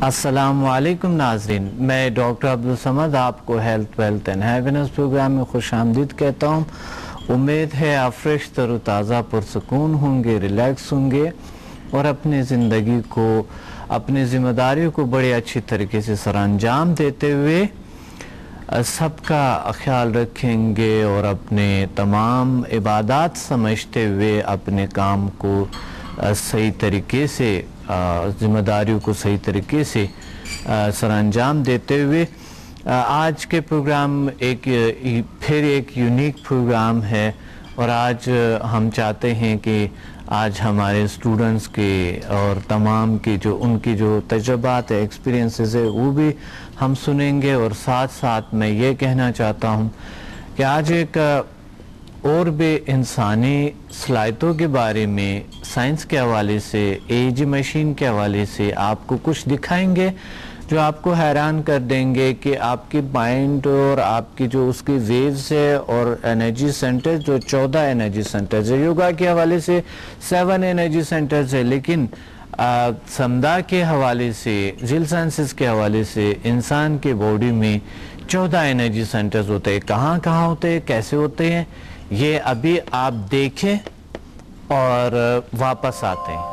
السلام علیکم ناظرین، میں ڈاکٹر عبدالصمد آپ کو health wealth and happiness programme میں خوش آمدید کہتا ہوں۔ امید ہے آپ فریش تر و تازہ پرسکون ہوں گے، ریلیکس ہوں گے اور اپنی زندگی کو، اپنی ذمہ داریوں کو بڑے اچھی طریقے سے سر انجام دیتے ہوئے سب کا خیال رکھیں گے اور اپنے تمام عبادات سمجھتے ہوئے اپنے کام کو صحیح طریقے سے، ذمہ داریوں کو صحیح طریقے سے سر انجام دیتے ہوئے آج کے پروگرام پھر ایک یونیک پروگرام ہے، اور آج ہم چاہتے ہیں کہ آج ہمارے اسٹوڈنٹس کے اور تمام کی ان کی جو تجربات ہے، ایکسپیرینسز ہے، وہ بھی ہم سنیں گے۔ اور ساتھ ساتھ میں یہ کہنا چاہتا ہوں کہ آج ایک اور بھی انسانی صلاحیتوں کے بارے میں سائنس کے حوالے سے، ایج مشین کے حوالے سے آپ کو کچھ دکھائیں گے جو آپ کو حیران کر دیں گے کہ آپ کی مائنڈ اور آپ کی جو اس کی ویوز ہے اور انرجی سینٹرز، جو 14 انرجی سینٹرز ہے، یوگا کے حوالے سے 7 انرجی سینٹرز ہے، لیکن سمدھا کے حوالے سے، ذیل سائنسز کے حوالے سے انسان کے باڈی میں 14 انرجی سینٹرز ہوتے ہیں۔ کہاں کہاں ہوتے ہیں، کیسے ہوتے ہیں، یہ ابھی آپ دیکھیں اور واپس آتے ہیں۔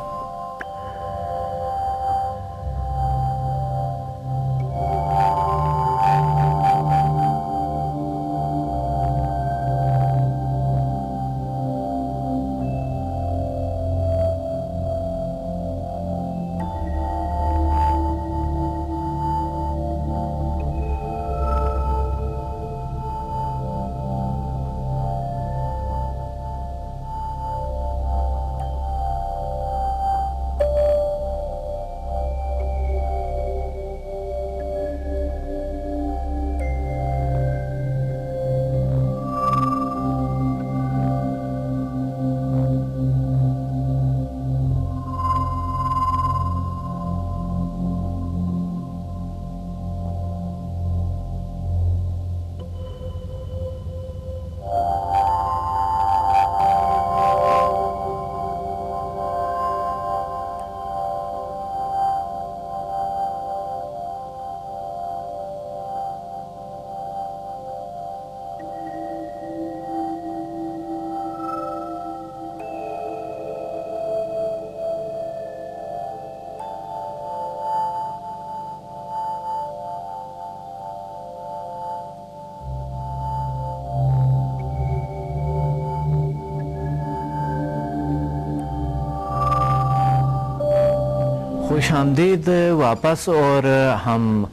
خوش آمدید واپس، اور ہم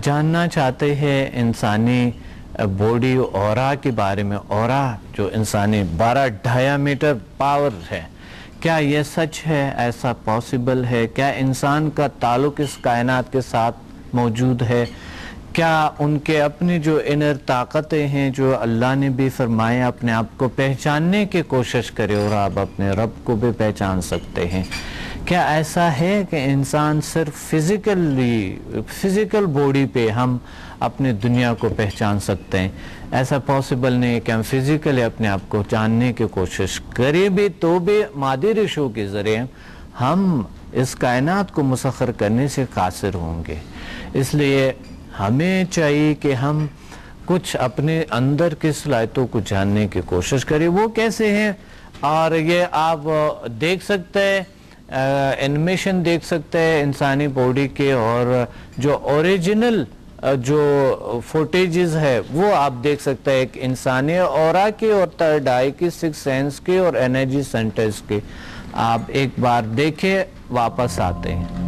جاننا چاہتے ہیں انسانی باڈی اورا کے بارے میں۔ اورا جو انسانی 12 ڈایامیٹر پاور ہے، کیا یہ سچ ہے؟ ایسا پاسبل ہے؟ کیا انسان کا تعلق اس کائنات کے ساتھ موجود ہے؟ کیا ان کے اپنی جو انر طاقتیں ہیں، جو اللہ نے بھی فرمایا اپنے آپ کو پہچاننے کی کوشش کرے اور آپ اپنے رب کو بھی پہچان سکتے ہیں؟ کیا ایسا ہے کہ انسان صرف فزیکل باڈی پہ ہم اپنی دنیا کو پہچان سکتے ہیں؟ ایسا پاسبل نہیں ہے کہ ہم فزیکلی اپنے آپ کو جاننے کی کوشش کریں بھی تو بھی مادی ریشو کے ذریعے ہم اس کائنات کو مسخر کرنے سے قاصر ہوں گے۔ اس لیے ہمیں چاہیے کہ ہم کچھ اپنے اندر کی صلاحیتوں کو جاننے کی کوشش کریں۔ وہ کیسے ہیں؟ اور یہ آپ دیکھ سکتے ہیں، انیمیشن دیکھ سکتے ہیں انسانی باڈی کے، اور جو اوریجنل جو فوٹیجز ہے وہ آپ دیکھ سکتے ہیں، ایک انسانی اورا کے اور تھرڈ آئی کی، 6 سینس کے اور انرجی سینٹرز کے۔ آپ ایک بار دیکھیں، واپس آتے ہیں۔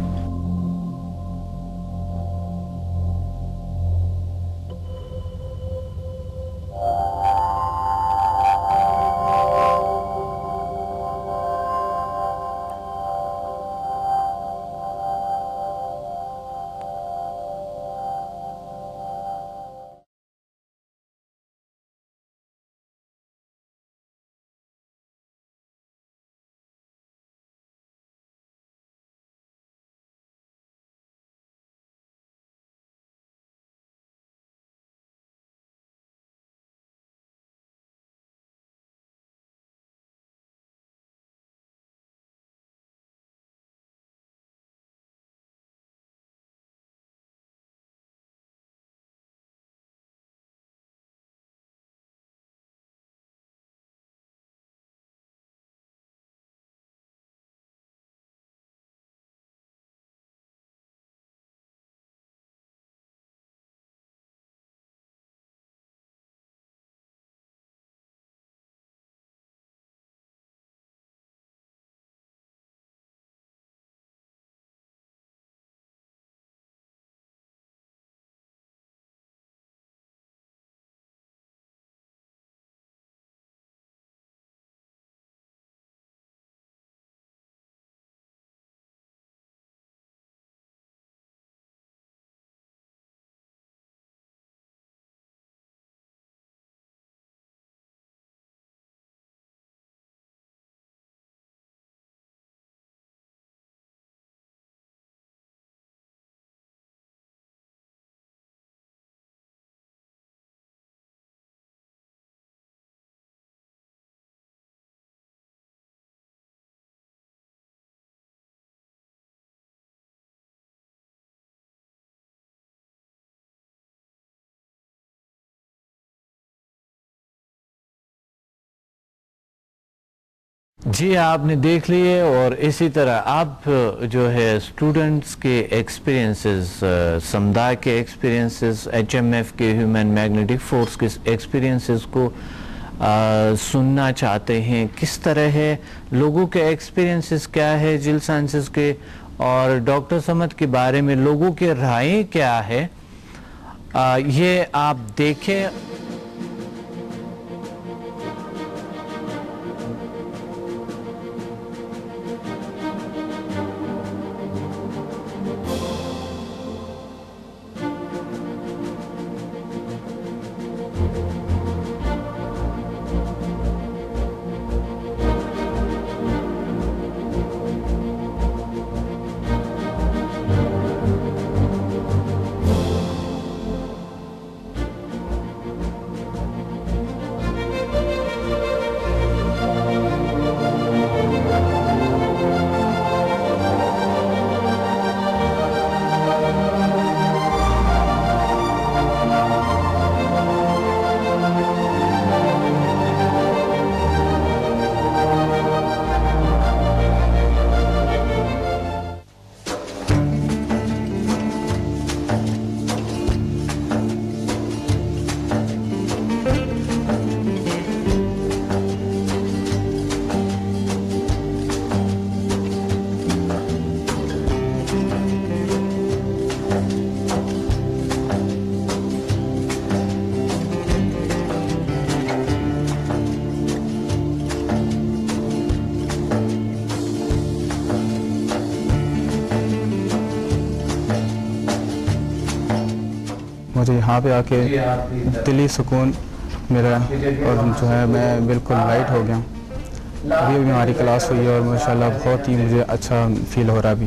جی آپ نے دیکھ لیے، اور اسی طرح آپ جو ہے اسٹوڈنٹس کے ایکسپیرینسز، سمدہ کے ایکسپیرینسز، ایچ ایم ایف کے ہیومن میگنیٹک فورس کے ایکسپیرینسز کو سننا چاہتے ہیں، کس طرح ہے، لوگوں کے ایکسپیرینسز کیا ہے جل سائنسز کے، اور ڈاکٹر صمد کے بارے میں لوگوں کے رائے کیا ہے، یہ آپ دیکھیں۔ مجھے یہاں پہ آ کے دلی سکون میرا، اور جو ہے میں بالکل لائٹ ہو گیا ہوں۔ ابھی ہماری کلاس ہوئی ہے اور ماشاءاللہ بہت ہی مجھے اچھا فیل ہو رہا ابھی،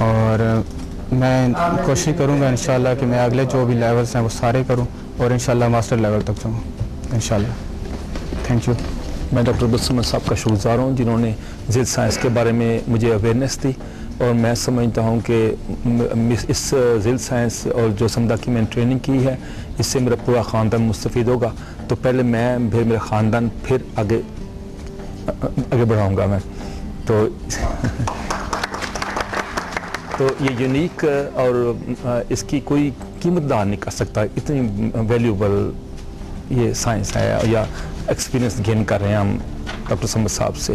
اور میں کوشش کروں گا انشاءاللہ کہ میں اگلے جو بھی لیولز ہیں وہ سارے کروں، اور انشاءاللہ ماسٹر لیول تک جاؤں انشاءاللہ۔ Thank you. میں ڈاکٹر عبدالصمد صاحب کا شکر گزار ہوں جنہوں نے ذیل سائنس کے بارے میں مجھے اویئرنیس دی، اور میں سمجھتا ہوں کہ اس ذیل سائنس اور جو سمدہ کی میں نے ٹریننگ کی ہے، اس سے میرا پورا خاندان مستفید ہوگا۔ تو پہلے میں، پھر میرا خاندان، پھر آگے بڑھاؤں گا میں۔ تو یہ یونیک اور اس کی کوئی قیمت دار نہیں کر سکتا، اتنی ویلیوبل یہ سائنس ہے، یا ایکسپیرینس گین کر رہے ہیں ہم ڈاکٹر صمد صاحب سے۔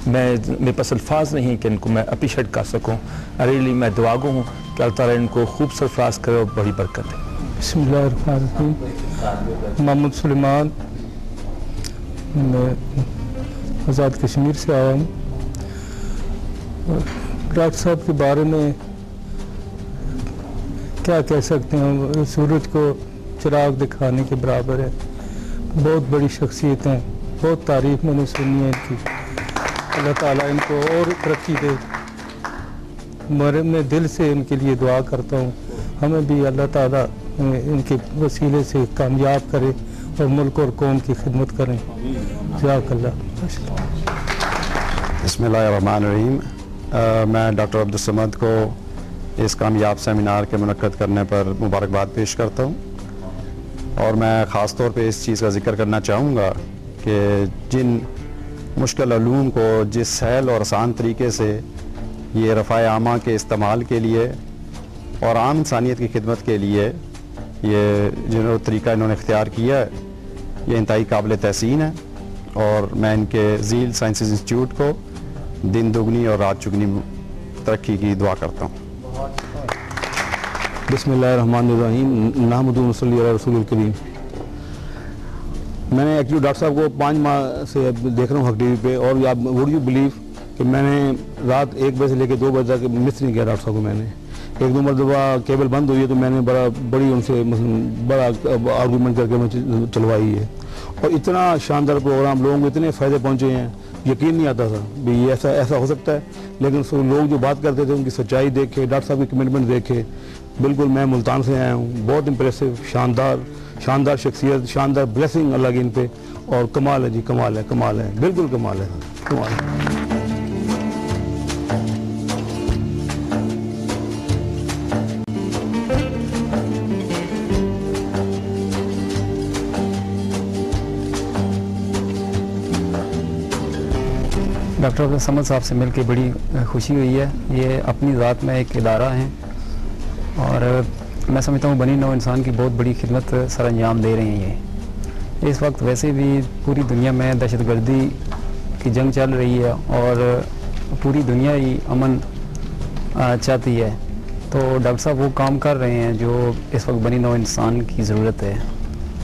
میرے پاس الفاظ نہیں کہ ان کو میں اپریشیٹ کر سکوں۔ ریلی میں دعا گو ہوں کہ اللہ تعالیٰ ان کو خوب سرفراز کرے اور بڑی برکت دے۔ بسم اللہ الرحمن الرحیم۔ محمد سلیمان، میں آزاد کشمیر سے آیا ہوں۔ ڈاکٹر صاحب کے بارے میں کیا کہہ سکتے ہیں، سورج کو چراغ دکھانے کے برابر ہے، بہت بڑی شخصیت ہیں، بہت تعریف میں نے سنی ہے ان کی۔ اللہ تعالیٰ ان کو اور ترقی دے، میں دل سے ان کے لیے دعا کرتا ہوں، ہمیں بھی اللہ تعالیٰ ان کے وسیلے سے کامیاب کرے اور ملک اور قوم کی خدمت کریں۔ جزاک اللہ۔ بسم اللہ الرحمن الرحیم۔ میں ڈاکٹر عبدالصمد کو اس کامیاب سیمینار کے منعقد کرنے پر مبارکباد پیش کرتا ہوں، اور میں خاص طور پہ اس چیز کا ذکر کرنا چاہوں گا کہ جن مشکل علوم کو جس سہل اور آسان طریقے سے یہ رفع عامہ کے استعمال کے لیے اور عام انسانیت کی خدمت کے لیے یہ جو طریقہ انہوں نے اختیار کیا ہے، یہ انتہائی قابل تحسین ہے، اور میں ان کے ذیل سائنسز انسٹیٹیوٹ کو دن دگنی اور رات چگنی ترقی کی دعا کرتا ہوں۔ بسم اللہ الرحمن الرحیم۔ نحمدہ و نصلی علی رسول الکریم۔ میں نے ایکچولی ڈاکٹر صاحب کو 5 ماہ سے دیکھ رہا ہوں حق ٹی وی پہ، اور آپ وڈ یو بلیو کہ میں نے رات 1 بجے سے لے کے 2 بجے تک مس نہیں کیا ڈاکٹر صاحب کو۔ میں نے 1-2 مرتبہ کیبل بند ہوئی ہے تو میں نے بڑی ان سے بڑا آرگومنٹ کر کے میں چلوائی ہے، اور اتنا شاندار پروگرام، لوگوں کو اتنے فائدے پہنچے ہیں، یقین نہیں آتا تھا بھی یہ ایسا ہو سکتا ہے، لیکن لوگ جو بات کرتے تھے ان کی سچائی دیکھے، ڈاکٹر صاحب کی کمٹمنٹ دیکھے۔ بالکل میں ملتان سے آیا ہوں، بہت امپریسو، شاندار شخصیت، شاندار بلیسنگ اللہ کی ان پہ، اور کمال ہے جی، کمال ہے، بالکل کمال ہے۔ ڈاکٹر عبد الصمد صاحب سے مل کے بڑی خوشی ہوئی ہے. یہ اپنی ذات میں ایک ادارہ ہیں اور میں سمجھتا ہوں بنی نوع انسان کی بہت بڑی خدمت سر انجام دے رہے ہیں. یہ اس وقت ویسے بھی پوری دنیا میں دہشت گردی کی جنگ چل رہی ہے اور پوری دنیا ہی امن چاہتی ہے. تو ڈاکٹر صاحب وہ کام کر رہے ہیں جو اس وقت بنی نوع انسان کی ضرورت ہے.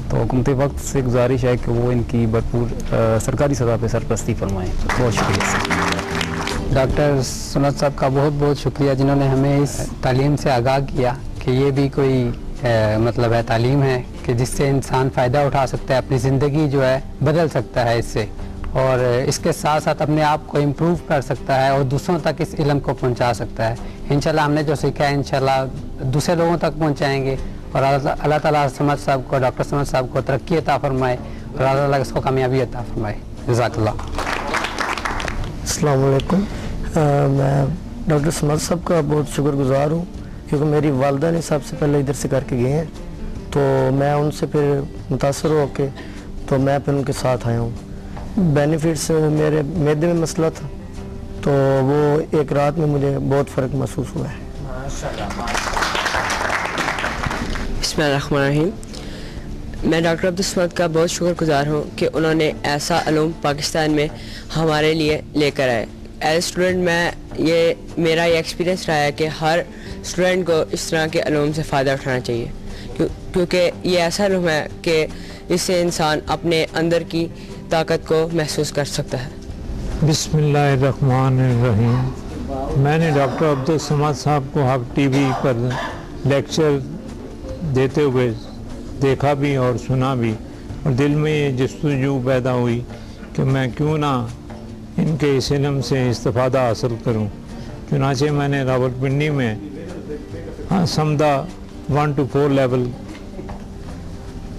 تو حکومت وقت سے گزارش ہے کہ وہ ان کی بھرپور سرکاری سطح پہ سرپرستی فرمائیں. بہت شکریہ. ڈاکٹر سمد صاحب کا بہت بہت شکریہ جنہوں نے ہمیں اس تعلیم سے آگاہ کیا کہ یہ بھی کوئی مطلب ہے تعلیم ہے کہ جس سے انسان فائدہ اٹھا سکتا ہے, اپنی زندگی جو ہے بدل سکتا ہے اس سے, اور اس کے ساتھ ساتھ اپنے آپ کو امپروو کر سکتا ہے اور دوسروں تک اس علم کو پہنچا سکتا ہے. انشاءاللہ ہم نے جو سیکھا ہے انشاءاللہ دوسرے لوگوں تک پہنچائیں گے, اور اللہ تعالیٰ سمد صاحب کو, ڈاکٹر سمد صاحب کو ترقی عطا فرمائے اور اللہ تعالیٰ اس کو کامیابی عطا فرمائے. جزاک اللہ. السلام علیکم. میں ڈاکٹر سمد صاحب کا بہت شکر گزار ہوں کیونکہ میری والدہ نے سب سے پہلے ادھر سے کر کے گئے ہیں, تو میں ان سے پھر متاثر ہو کے تو میں پھر ان کے ساتھ آیا ہوں. بینیفٹس میرے معدے میں مسئلہ تھا تو وہ ایک رات میں مجھے بہت فرق محسوس ہوا ہے. بسم اللہ الرحمن الرحیم. میں ڈاکٹر عبد الصمد کا بہت شکر گزار ہوں کہ انہوں نے ایسا علوم پاکستان میں ہمارے لیے لے کر آئے. ایز اسٹوڈنٹ میرا یہ ایکسپیرینس رہا ہے کہ ہر اسٹوڈنٹ کو اس طرح کے علوم سے فائدہ اٹھانا چاہیے کیونکہ یہ ایسا علوم ہے کہ اس سے انسان اپنے اندر کی طاقت کو محسوس کر سکتا ہے. بسم اللہ الرحمن الرحیم. میں نے ڈاکٹر عبد الصمد صاحب کو حق ٹی وی پر لیکچر دیتے ہوئے دیکھا بھی اور سنا بھی, اور دل میں یہ جستجو پیدا ہوئی کہ میں کیوں نہ ان کے اس علم سے استفادہ حاصل کروں. چنانچہ میں نے راولپنڈی میں سمدہ 1 to 4 لیول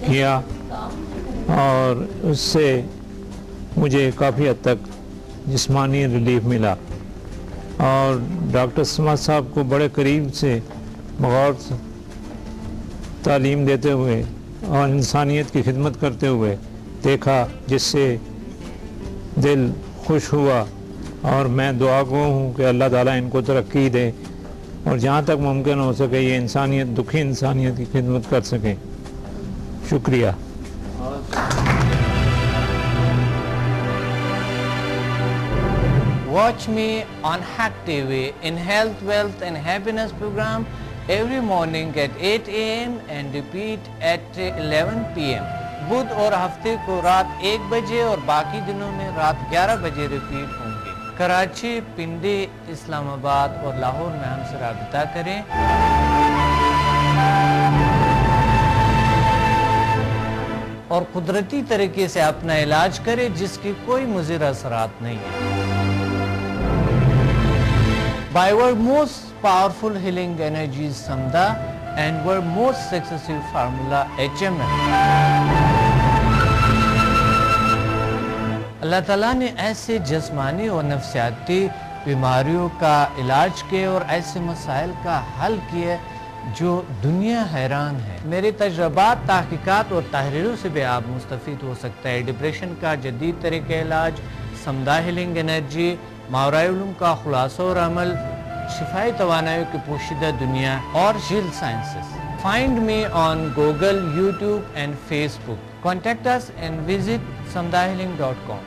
کیا اور اس سے مجھے کافی حد تک جسمانی ریلیف ملا, اور ڈاکٹر سمد صاحب کو بڑے قریب سے بغور تعلیم دیتے ہوئے اور انسانیت کی خدمت کرتے ہوئے دیکھا, جس سے دل خوش ہوا. اور میں دعا گو ہوں کہ اللہ تعالیٰ ان کو ترقی دے اور جہاں تک ممکن ہو سکے یہ انسانیت, دکھی انسانیت کی خدمت کر سکیں. شکریہ. Watch me on Hack TV in Health, Wealth and Happiness program every morning at 8 AM and repeat at 11 PM. بدھ اور ہفتے کو رات 1 بجے اور باقی دنوں میں رات 11 بجے ریپیٹ ہوں گے. کراچی, پنڈی, اسلام آباد اور لاہور میں ہم سے رابطہ کریں. اور قدرتی طریقے سے اپنا علاج کریں جس کی کوئی مضر اثرات نہیں ہے. By our most powerful healing energies Samda and our most successful formula HMM. اللہ تعالیٰ نے ایسے جسمانی اور نفسیاتی بیماریوں کا علاج کیے اور ایسے مسائل کا حل کیے جو دنیا حیران ہے. میرے تجربات, تحقیقات اور تحریروں سے بھی آپ مستفید ہو سکتا ہے. ڈپریشن کا جدید طریقہ علاج, سمدہ ہیلنگ انرجی, ماورائے علوم کا خلاصہ اور عمل, شفائی توانائی کی پوشیدہ دنیا اور heal sciences. Find me on Google, YouTube and Facebook. Contact us and visit samdahealing.com.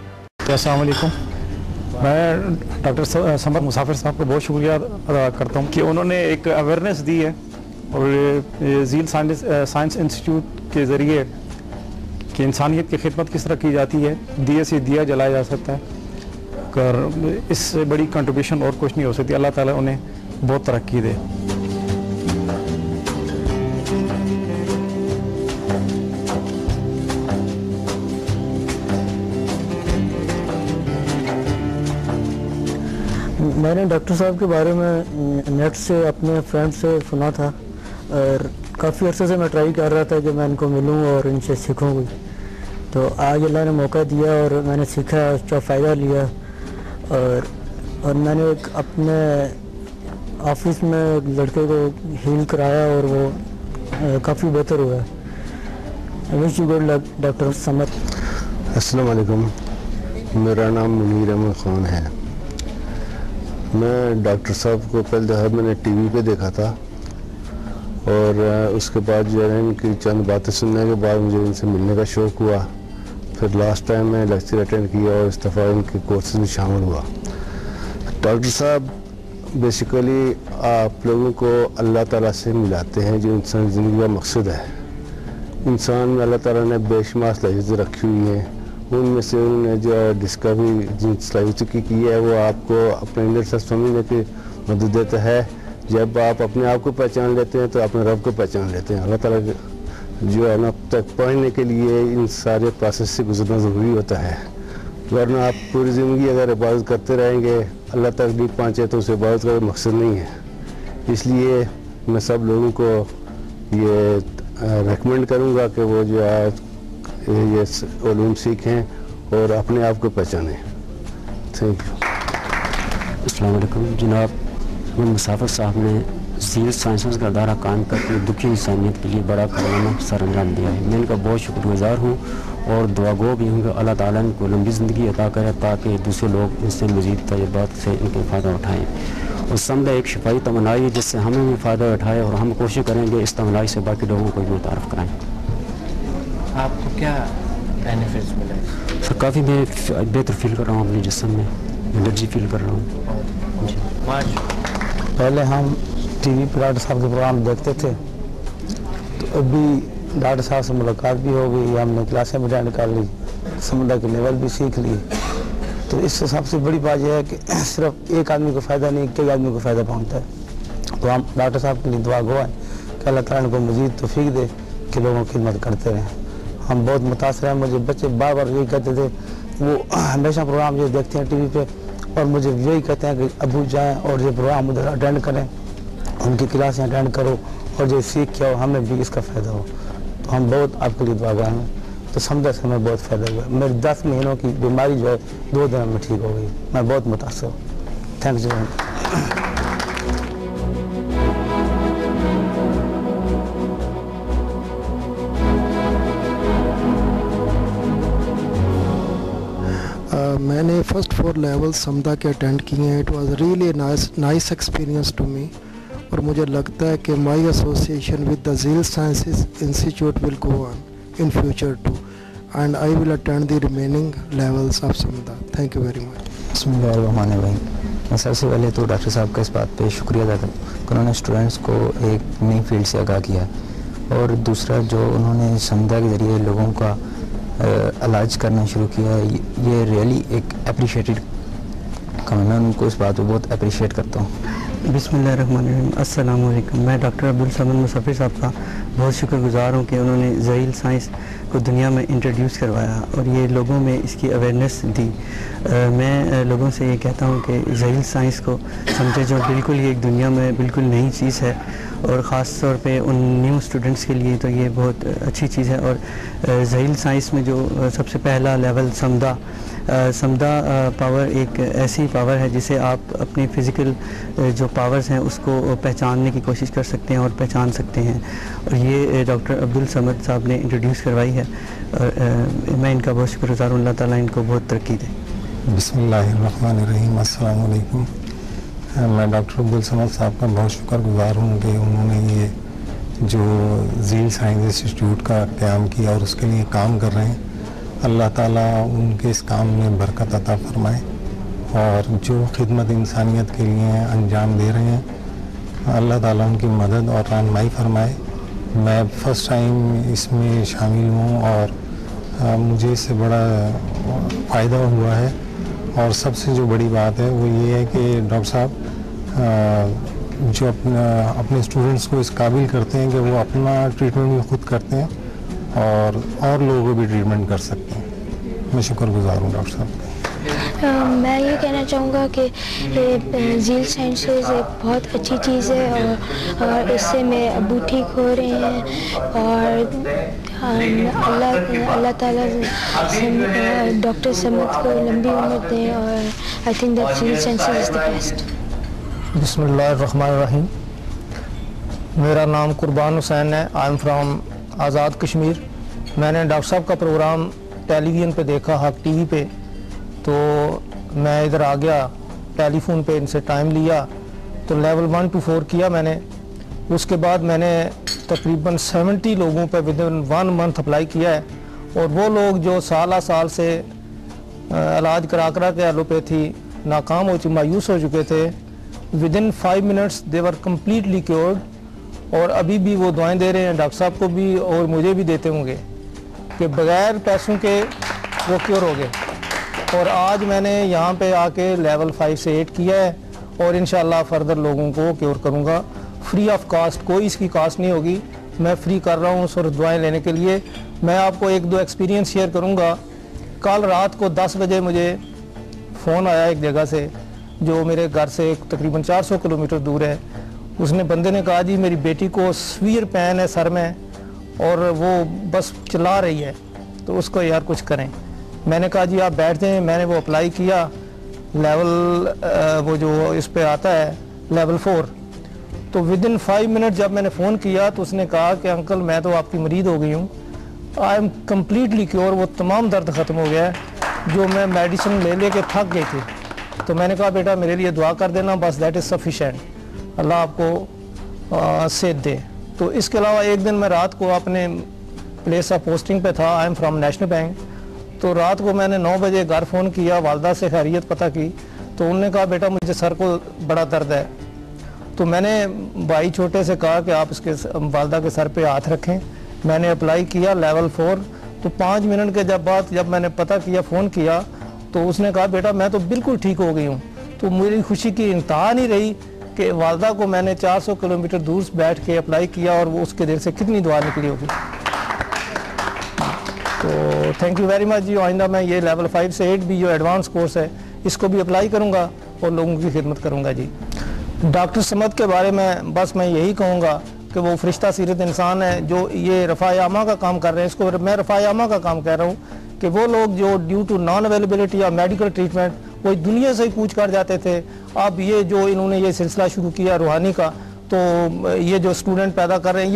السلام علیکم. میں ڈاکٹر سمد مسافر صاحب کو بہت شکریہ ادا کرتا ہوں کہ انہوں نے ایک اویئرنیس دی ہے, اور زیل سائنس انسٹیٹیوٹ کے ذریعے کہ انسانیت کی خدمت کس طرح کی جاتی ہے, دیے سے دیا جلایا جا سکتا ہے, اس سے بڑی کنٹریبیوشن اور کچھ نہیں ہو سکتی. اللہ تعالیٰ انہیں بہت ترقی دے. میں نے ڈاکٹر صاحب کے بارے میں نیٹ سے اپنے فرینڈ سے سنا تھا اور کافی عرصے سے میں ٹرائی کر رہا تھا کہ میں ان کو ملوں اور ان سے سیکھوں گی. تو آج اللہ نے موقع دیا اور میں نے سیکھا, اس کا فائدہ لیا, اور میں نے ایک اپنے آفس میں ایک لڑکے کو ہیل کرایا اور وہ کافی بہتر ہوا ہے. Wish you good luck doctor Samad. السلام علیکم. میرا نام منیر احمد خان ہے. میں ڈاکٹر صاحب کو پہلے دفعہ میں نے ٹی وی پہ دیکھا تھا اور اس کے بعد جو ہے ان کی چند باتیں سننے کے بعد مجھے ان سے ملنے کا شوق ہوا. پھر لاسٹ ٹائم میں لیکچر اٹینڈ کیا اور اس دفعہ ان کے کورسز میں شامل ہوا. ڈاکٹر صاحب بیسیکلی آپ لوگوں کو اللہ تعالیٰ سے ملاتے ہیں جو انسان زندگی کا مقصد ہے. انسان میں اللہ تعالیٰ نے بے شمار صلاحیتیں رکھی ہوئی ہیں. ان میں سے انہوں نے جو ڈسکوری جن صلاحیتوں کی ہے وہ آپ کو اپنے اندر سے سمجھنے کی مدد دیتا ہے. جب آپ اپنے آپ کو پہچان لیتے ہیں تو اپنے رب کو پہچان لیتے ہیں. اللہ تعالیٰ جو ہے نا تک پہنچنے کے لیے ان سارے پروسیس سے گزرنا ضروری ہوتا ہے. ورنہ آپ پوری زندگی اگر عبادت کرتے رہیں گے اللہ تک نہیں پہنچے تو اس عبادت کا مقصد نہیں ہے. اس لیے میں سب لوگوں کو یہ ریکمینڈ کروں گا کہ وہ جو ہے یہ علوم سیکھیں اور اپنے آپ کو پہچانیں. Thank you. السلام علیکم. جناب محمد مسافر صاحب نے ذیل سائنسز کا ادارہ قائم کر کے دکھی انسانیت کے لیے بڑا کارنامہ سر انجام دیا ہے. میں ان کا بہت شکر گزار ہوں اور دعا گو بھی ہوں کہ اللہ تعالیٰ ان کو لمبی زندگی عطا کرے تاکہ دوسرے لوگ ان سے مزید تجربات سے ان کے فائدہ اٹھائیں. اور سمدہ ایک شفائی تمنائی ہے جس سے ہمیں بھی فائدہ اٹھائے اور ہم کوشش کریں گے اس تمنائی سے باقی لوگوں کو بھی متعارف کرائیں. آپ کو کیا بینیفٹس ملے؟ سر کافی میں بہتر فیل کر رہا ہوں اپنے جسم میں, انرجی فیل کر رہا ہوں. جی پہلے ہم ٹی وی پہ ڈاکٹر صاحب کے پروگرام دیکھتے تھے تو ابھی ڈاکٹر صاحب سے ملاقات بھی ہو گئی, ہم نے کلاسیں بھی اٹینڈ کر لی, سمندر کے لیول بھی سیکھ لی. تو اس سے سب سے بڑی بات یہ ہے کہ صرف ایک آدمی کو فائدہ نہیں کئی آدمی کو فائدہ پہنچتا ہے. تو ہم ڈاکٹر صاحب کے لیے دعا گو ہیں کہ اللہ تعالیٰ کو مزید توفیق دے کہ لوگوں کی خدمت کرتے رہیں. ہم بہت متاثر ہیں. مجھے بچے بار بار یہی کہتے تھے, وہ ہمیشہ پروگرام جو دیکھتے ہیں ٹی وی پہ اور مجھے یہی کہتے ہیں کہ ابو جائیں اور یہ پروگرام ادھر اٹینڈ کریں, ان کی کلاسیں اٹینڈ کرو اور جو سیکھ کے ہو ہمیں بھی اس کا فائدہ ہو. تو ہم بہت آپ کے لیے دعا گئے ہیں. تو سمجھا سے ہمیں بہت فائدہ ہوا. میری 10 مہینوں کی بیماری جو ہے 2 دن میں ٹھیک ہو گئی. میں بہت متاثر ہوں. Thank you. میں نے فرسٹ 4 لیول سمدہ کے اٹینڈ کیے ہیں. It was really nice experience to me, اور مجھے لگتا ہے کہ مائی ایسوسیشن ود دا ذیل sciences institute will go on in future too, and I will attend the remaining levels of Samda. Thank you very much. بسم اللہ الرحمن الرحیم. میں سب سے پہلے تو ڈاکٹر صاحب کا اس بات پہ شکریہ ادا کروں کہ انہوں نے اسٹوڈنٹس کو ایک نئی فیلڈ سے آگاہ کیا, اور دوسرا جو انہوں نے سمدہ کے ذریعے لوگوں کا علاج کرنا شروع کیا, یہ ریئلی ایک اپریشیٹڈ کام ہے. میں ان کو اس بات پہ بہت اپریشیٹ کرتا ہوں. بسم اللہ الرحمن الرحیم. السلام علیکم. میں ڈاکٹر عبدالصمد مسافر صاحب کا بہت شکر گزار ہوں کہ انہوں نے ذیل سائنس کو دنیا میں انٹروڈیوس کروایا اور یہ لوگوں میں اس کی اویئرنیس دی. میں لوگوں سے یہ کہتا ہوں کہ ذیل سائنس کو سمجھے جو بالکل ہی ایک دنیا میں بالکل نئی چیز ہے, اور خاص طور پہ ان نیو اسٹوڈنٹس کے لیے تو یہ بہت اچھی چیز ہے. اور ذیل سائنس میں جو سب سے پہلا لیول سمدہ پاور ایک ایسی پاور ہے جسے آپ اپنی فزیکل جو پاورز ہیں اس کو پہچاننے کی کوشش کر سکتے ہیں اور پہچان سکتے ہیں, اور یہ ڈاکٹر عبدالصمد صاحب نے انٹروڈیوس کروائی ہے, اور میں ان کا بہت شکر گزار ہوں. اللہ تعالیٰ ان کو بہت ترقی دے. بسم اللہ الرحمن الرحیم. السلام علیکم. میں ڈاکٹر عبدالصمد صاحب کا بہت شکر گزار ہوں کہ انہوں نے یہ جو ذیل سائنس انسٹیٹیوٹ کا قیام کیا اور اس کے لیے کام کر رہے ہیں. اللہ تعالیٰ ان کے اس کام میں برکت عطا فرمائے, اور جو خدمت انسانیت کے لیے انجام دے رہے ہیں اللہ تعالیٰ ان کی مدد اور رہنمائی فرمائے. میں فرسٹ ٹائم اس میں شامل ہوں اور مجھے اس سے بڑا فائدہ ہوا ہے. اور سب سے جو بڑی بات ہے وہ یہ ہے کہ ڈاکٹر صاحب جو اپنے اسٹوڈنٹس کو اس قابل کرتے ہیں کہ وہ اپنا ٹریٹمنٹ بھی خود کرتے ہیں اور لوگوں کو بھی ٹریٹمنٹ کر سکتے ہیں. میں شکر گزار ہوں ڈاکٹر صاحب کا. میں یہ کہنا چاہوں گا کہ ذیل سائنسز ایک بہت اچھی چیز ہے, اور اس سے میرے ابو ٹھیک ہو رہے ہیں, اور اللہ تعالیٰ ڈاکٹر سمد کو لمبی عمر دیں, اور آئی تھنک دیٹ ذیل سائنسز از دی بیسٹ. بسم اللہ الرحمن الرحیم. میرا نام قربان حسین ہے. I am from Azad Kashmir. میں نے ڈاکٹر صاحب کا پروگرام ٹیلی ویژن پہ دیکھا, حق ٹی وی پہ, तो मैं इधर आ गया, टेलीफोन पे इनसे टाइम लिया, तो लेवल 1 to 4 किया मैंने। उसके बाद मैंने तकरीबन 70 लोगों पे विद इन 1 मंथ अप्लाई किया है, और वो लोग जो साल से इलाज करा के एलोपैथी नाकाम हो चुके, मायूस हो चुके थे, with in 5 minutes they were completely cured, और अभी भी वो दुआएं दे रहे हैं, डॉक्टर साहब को भी और मुझे भी देते होंगे कि बगैर पैसों के वो क्योर हो गए। और आज मैंने यहाँ पे आके लेवल 5 से 8 किया है, और इंशाल्लाह फर्दर लोगों को क्योर करूँगा फ्री ऑफ कॉस्ट, कोई इसकी कॉस्ट नहीं होगी, मैं फ्री कर रहा हूँ सर दुआएं लेने के लिए। मैं आपको 1-2 एक्सपीरियंस शेयर करूँगा। कल रात को 10 बजे मुझे फ़ोन आया एक जगह से जो मेरे घर से तकरीबन 400 किलोमीटर दूर है। उसने बंदे ने कहा जी मेरी बेटी को सीवियर पेन है सर में और वो बस चिल्ला रही है, तो उसको यार कुछ करें। मैंने कहा जी आप बैठ जाएं। मैंने वो अप्लाई किया, लेवल वो जो इस पे आता है लेवल 4, तो विद इन 5 मिनट जब मैंने फ़ोन किया तो उसने कहा कि अंकल मैं तो आपकी मरीद हो गई हूँ, आई एम कम्प्लीटली क्योर, वो तमाम दर्द ख़त्म हो गया है जो मैं मेडिसिन ले के थक गई थी। तो मैंने कहा बेटा मेरे लिए दुआ कर देना, बस दैट इज़ सफिशेंट, अल्लाह आपको सेहत दे। तो इसके अलावा एक दिन मैं रात को अपने प्लेस ऑफ पोस्टिंग पे था, I am from national bank, तो रात को मैंने 9 बजे घर फ़ोन किया, वालदा से खैरियत पता की, तो उन्होंने कहा बेटा मुझे सर को बड़ा दर्द है। तो मैंने भाई छोटे से कहा कि आप इसके वालदा के सर पे हाथ रखें। मैंने अप्लाई किया लेवल 4, तो 5 मिनट के जब मैंने पता किया, फ़ोन किया, तो उसने कहा बेटा मैं तो बिल्कुल ठीक हो गई हूँ। तो मेरी खुशी की इंतहा नहीं रही कि वालदा को मैंने 400 किलोमीटर दूर से बैठ के अप्लाई किया और वो उसके दिल से कितनी दुआ निकली होगी। तो थैंक यू वेरी मच जी। आइंदा मैं ये लेवल 5 से 8 भी जो एडवांस कोर्स है इसको भी अप्लाई करूँगा और लोगों की खिदमत करूँगा जी। डॉक्टर समद के बारे में बस मैं यही कहूँगा कि वो फरिश्ता सीरत इंसान है जो ये रफ़ायामा का काम कर रहे हैं। इसको मैं रफ़ायामा का काम कह रहा हूँ कि वो लोग जो ड्यू टू नॉन अवेलेबिलिटी या मेडिकल ट्रीटमेंट वो दुनिया से ही पूछ कर जाते थे, अब ये जो इन्होंने ये सिलसिला शुरू किया रूहानी का, तो ये जो स्टूडेंट पैदा कर रहे हैं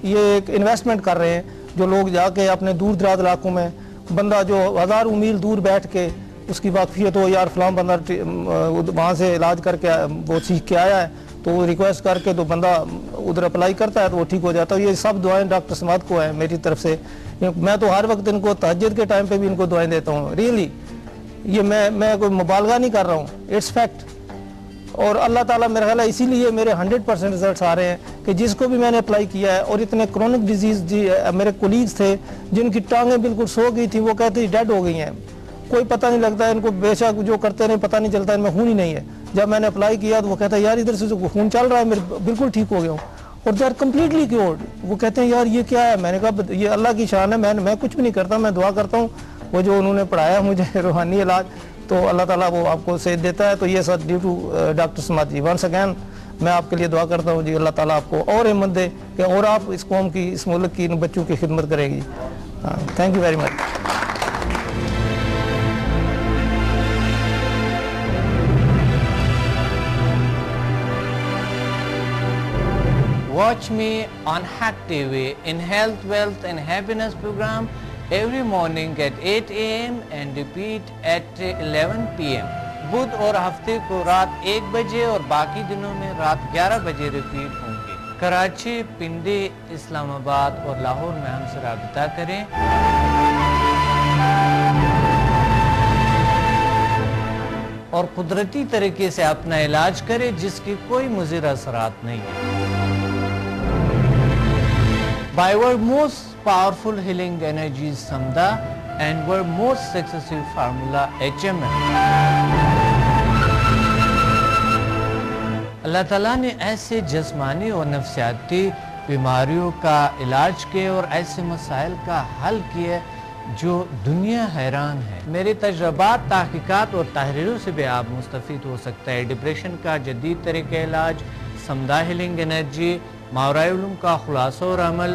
ये एक इन्वेस्टमेंट कर रहे हैं, जो लोग जाके अपने दूर दराज इलाकों में बंदा जो हज़ारों मील दूर बैठ के उसकी वाकफियत हो यार फलां बंदा वहाँ से इलाज करके वो सीख के आया है, तो वो रिक्वेस्ट करके तो बंदा उधर अप्लाई करता है तो वो ठीक हो जाता है। ये सब दुआएं डॉक्टर समाद को है मेरी तरफ से। मैं तो हर वक्त इनको तहज्जुद के टाइम पे भी इनको दुआएं देता हूँ। रियली ये मैं कोई मुबालगा नहीं कर रहा हूँ, इट्स फैक्ट। और अल्लाह ताला मेरा ख्याल है इसीलिए मेरे 100% रिजल्ट्स आ रहे हैं कि जिसको भी मैंने अप्लाई किया है। और इतने क्रोनिक डिजीज मेरे कोलीग्स थे जिनकी टांगें बिल्कुल सो गई थी, वो कहते डेड हो गई हैं, कोई पता नहीं लगता इनको, बेशक जो करते रहे पता नहीं चलता इनमें खून ही नहीं है। जब मैंने अप्लाई किया तो वो कहता है यार इधर से जो खून चल रहा है मेरे बिल्कुल ठीक हो गया हूँ, और दे आर कम्प्लीटली क्योर्ड। वो कहते हैं यार ये क्या है, मैंने कहा ये अल्लाह की शान है, मैं कुछ भी नहीं करता, मैं दुआ करता हूँ वो जो उन्होंने पढ़ाया मुझे रूहानी इलाज, तो अल्लाह ताला वो आपको सेहत देता है। तो ये सब due to doctor Samad ji. Once again मैं आपके लिए दुआ करता हूँ जी, अल्लाह ताला आपको और हिम्मत दे कि और आप इस कौम की, इस मुल्क की इन बच्चों की खिदमत करेगी। Thank you very much. Watch me on Hack TV in Health, Wealth and Happiness program every morning at 8 AM and repeat at 11 PM. बुध और हफ्ते को रात 1 बजे और बाकी दिनों में रात 11 बजे रिपीट होंगे। कराची, पिंडी, इस्लामाबाद और लाहौर में हमसे राब्ता करें। और कुदरती तरीके से अपना इलाज करें जिसकी कोई मुज़िर असरात नहीं है। By our most powerful healing energies Samda and our most successful formula HMM. अल्लाह ताला ने ऐसे जिस्मानी और नफ्सियाती बीमारियों का इलाज किए और ऐसे मसाइल का हल किए जो दुनिया हैरान है। मेरे तजर्बात, तहकीकात और तहरीरों से भी आप मुस्तफ़ीद हो सकता है। डिप्रेशन का जदीद तरीक़े इलाज, समदा हीलिंग एनर्जी, मावराए उलूम का खुलासा और अमल,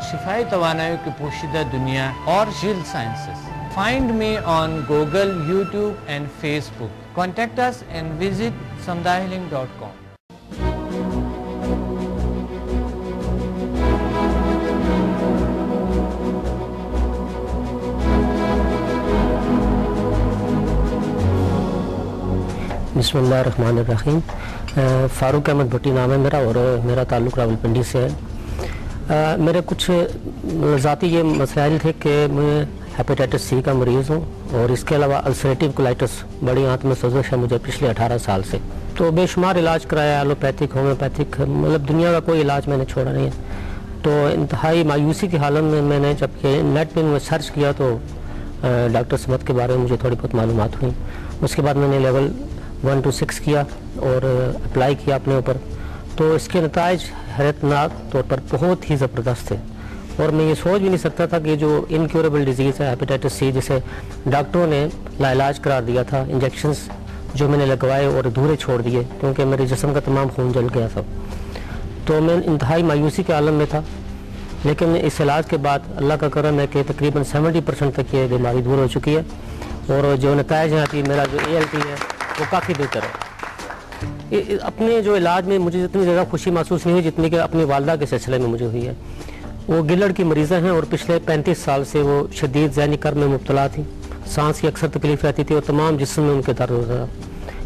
शिफाई तवानाई की पोशीदा दुनिया और shield sciences. Find me on Google, YouTube and Facebook. Contact us and visit samdahealing.com. بسم اللہ الرحمن الرحیم. فاروق احمد بھٹی نام ہے میرا اور میرا تعلق راولپنڈی سے ہے. میرے کچھ ذاتی یہ مسائل تھے کہ میں ہیپیٹائٹس سی کا مریض ہوں اور اس کے علاوہ السریٹیو کولائٹس بڑی آنت میں سوزش ہے مجھے پچھلے 18 سال سے. تو بے شمار علاج کرایا, ایلوپیتھک, ہومیوپیتھک, مطلب دنیا کا کوئی علاج میں نے چھوڑا نہیں ہے. تو انتہائی مایوسی کی حالت میں میں نے جب یہ نیٹ پہ میں سرچ کیا تو ڈاکٹر سمد کے بارے میں مجھے تھوڑی بہت معلومات ہوئی. اس کے بعد میں نے لیول 1 to 6 کیا اور اپلائی کیا اپنے اوپر. تو اس کے نتائج حیرتناک طور پر بہت ہی زبردست تھے اور میں یہ سوچ بھی نہیں سکتا تھا کہ جو انکیوریبل ڈیزیز ہے ہیپیٹائٹس سی, جسے ڈاکٹروں نے لا علاج قرار دیا تھا, انجیکشنز جو میں نے لگوائے اور ادھورے چھوڑ دیے کیونکہ میرے جسم کا تمام خون جل گیا تھا. تو میں انتہائی مایوسی کے عالم میں تھا. لیکن اس علاج کے بعد اللہ کا کرم ہے کہ تقریباً 70% تک یہ بیماری دور ہو چکی ہے اور جو نتائج ہیں ابھی میرا جو ALT ہے وہ کافی بہتر ہے. اپنے جو علاج میں مجھے اتنی زیادہ خوشی محسوس نہیں ہوئی جتنی کہ اپنی والدہ کے سلسلے میں مجھے ہوئی ہے. وہ گلڑ کی مریضہ ہیں اور پچھلے 35 سال سے وہ شدید ذہنی کرب میں مبتلا تھی. سانس کی اکثر تکلیف رہتی تھی اور تمام جسم میں ان کے درد ہوتا تھا.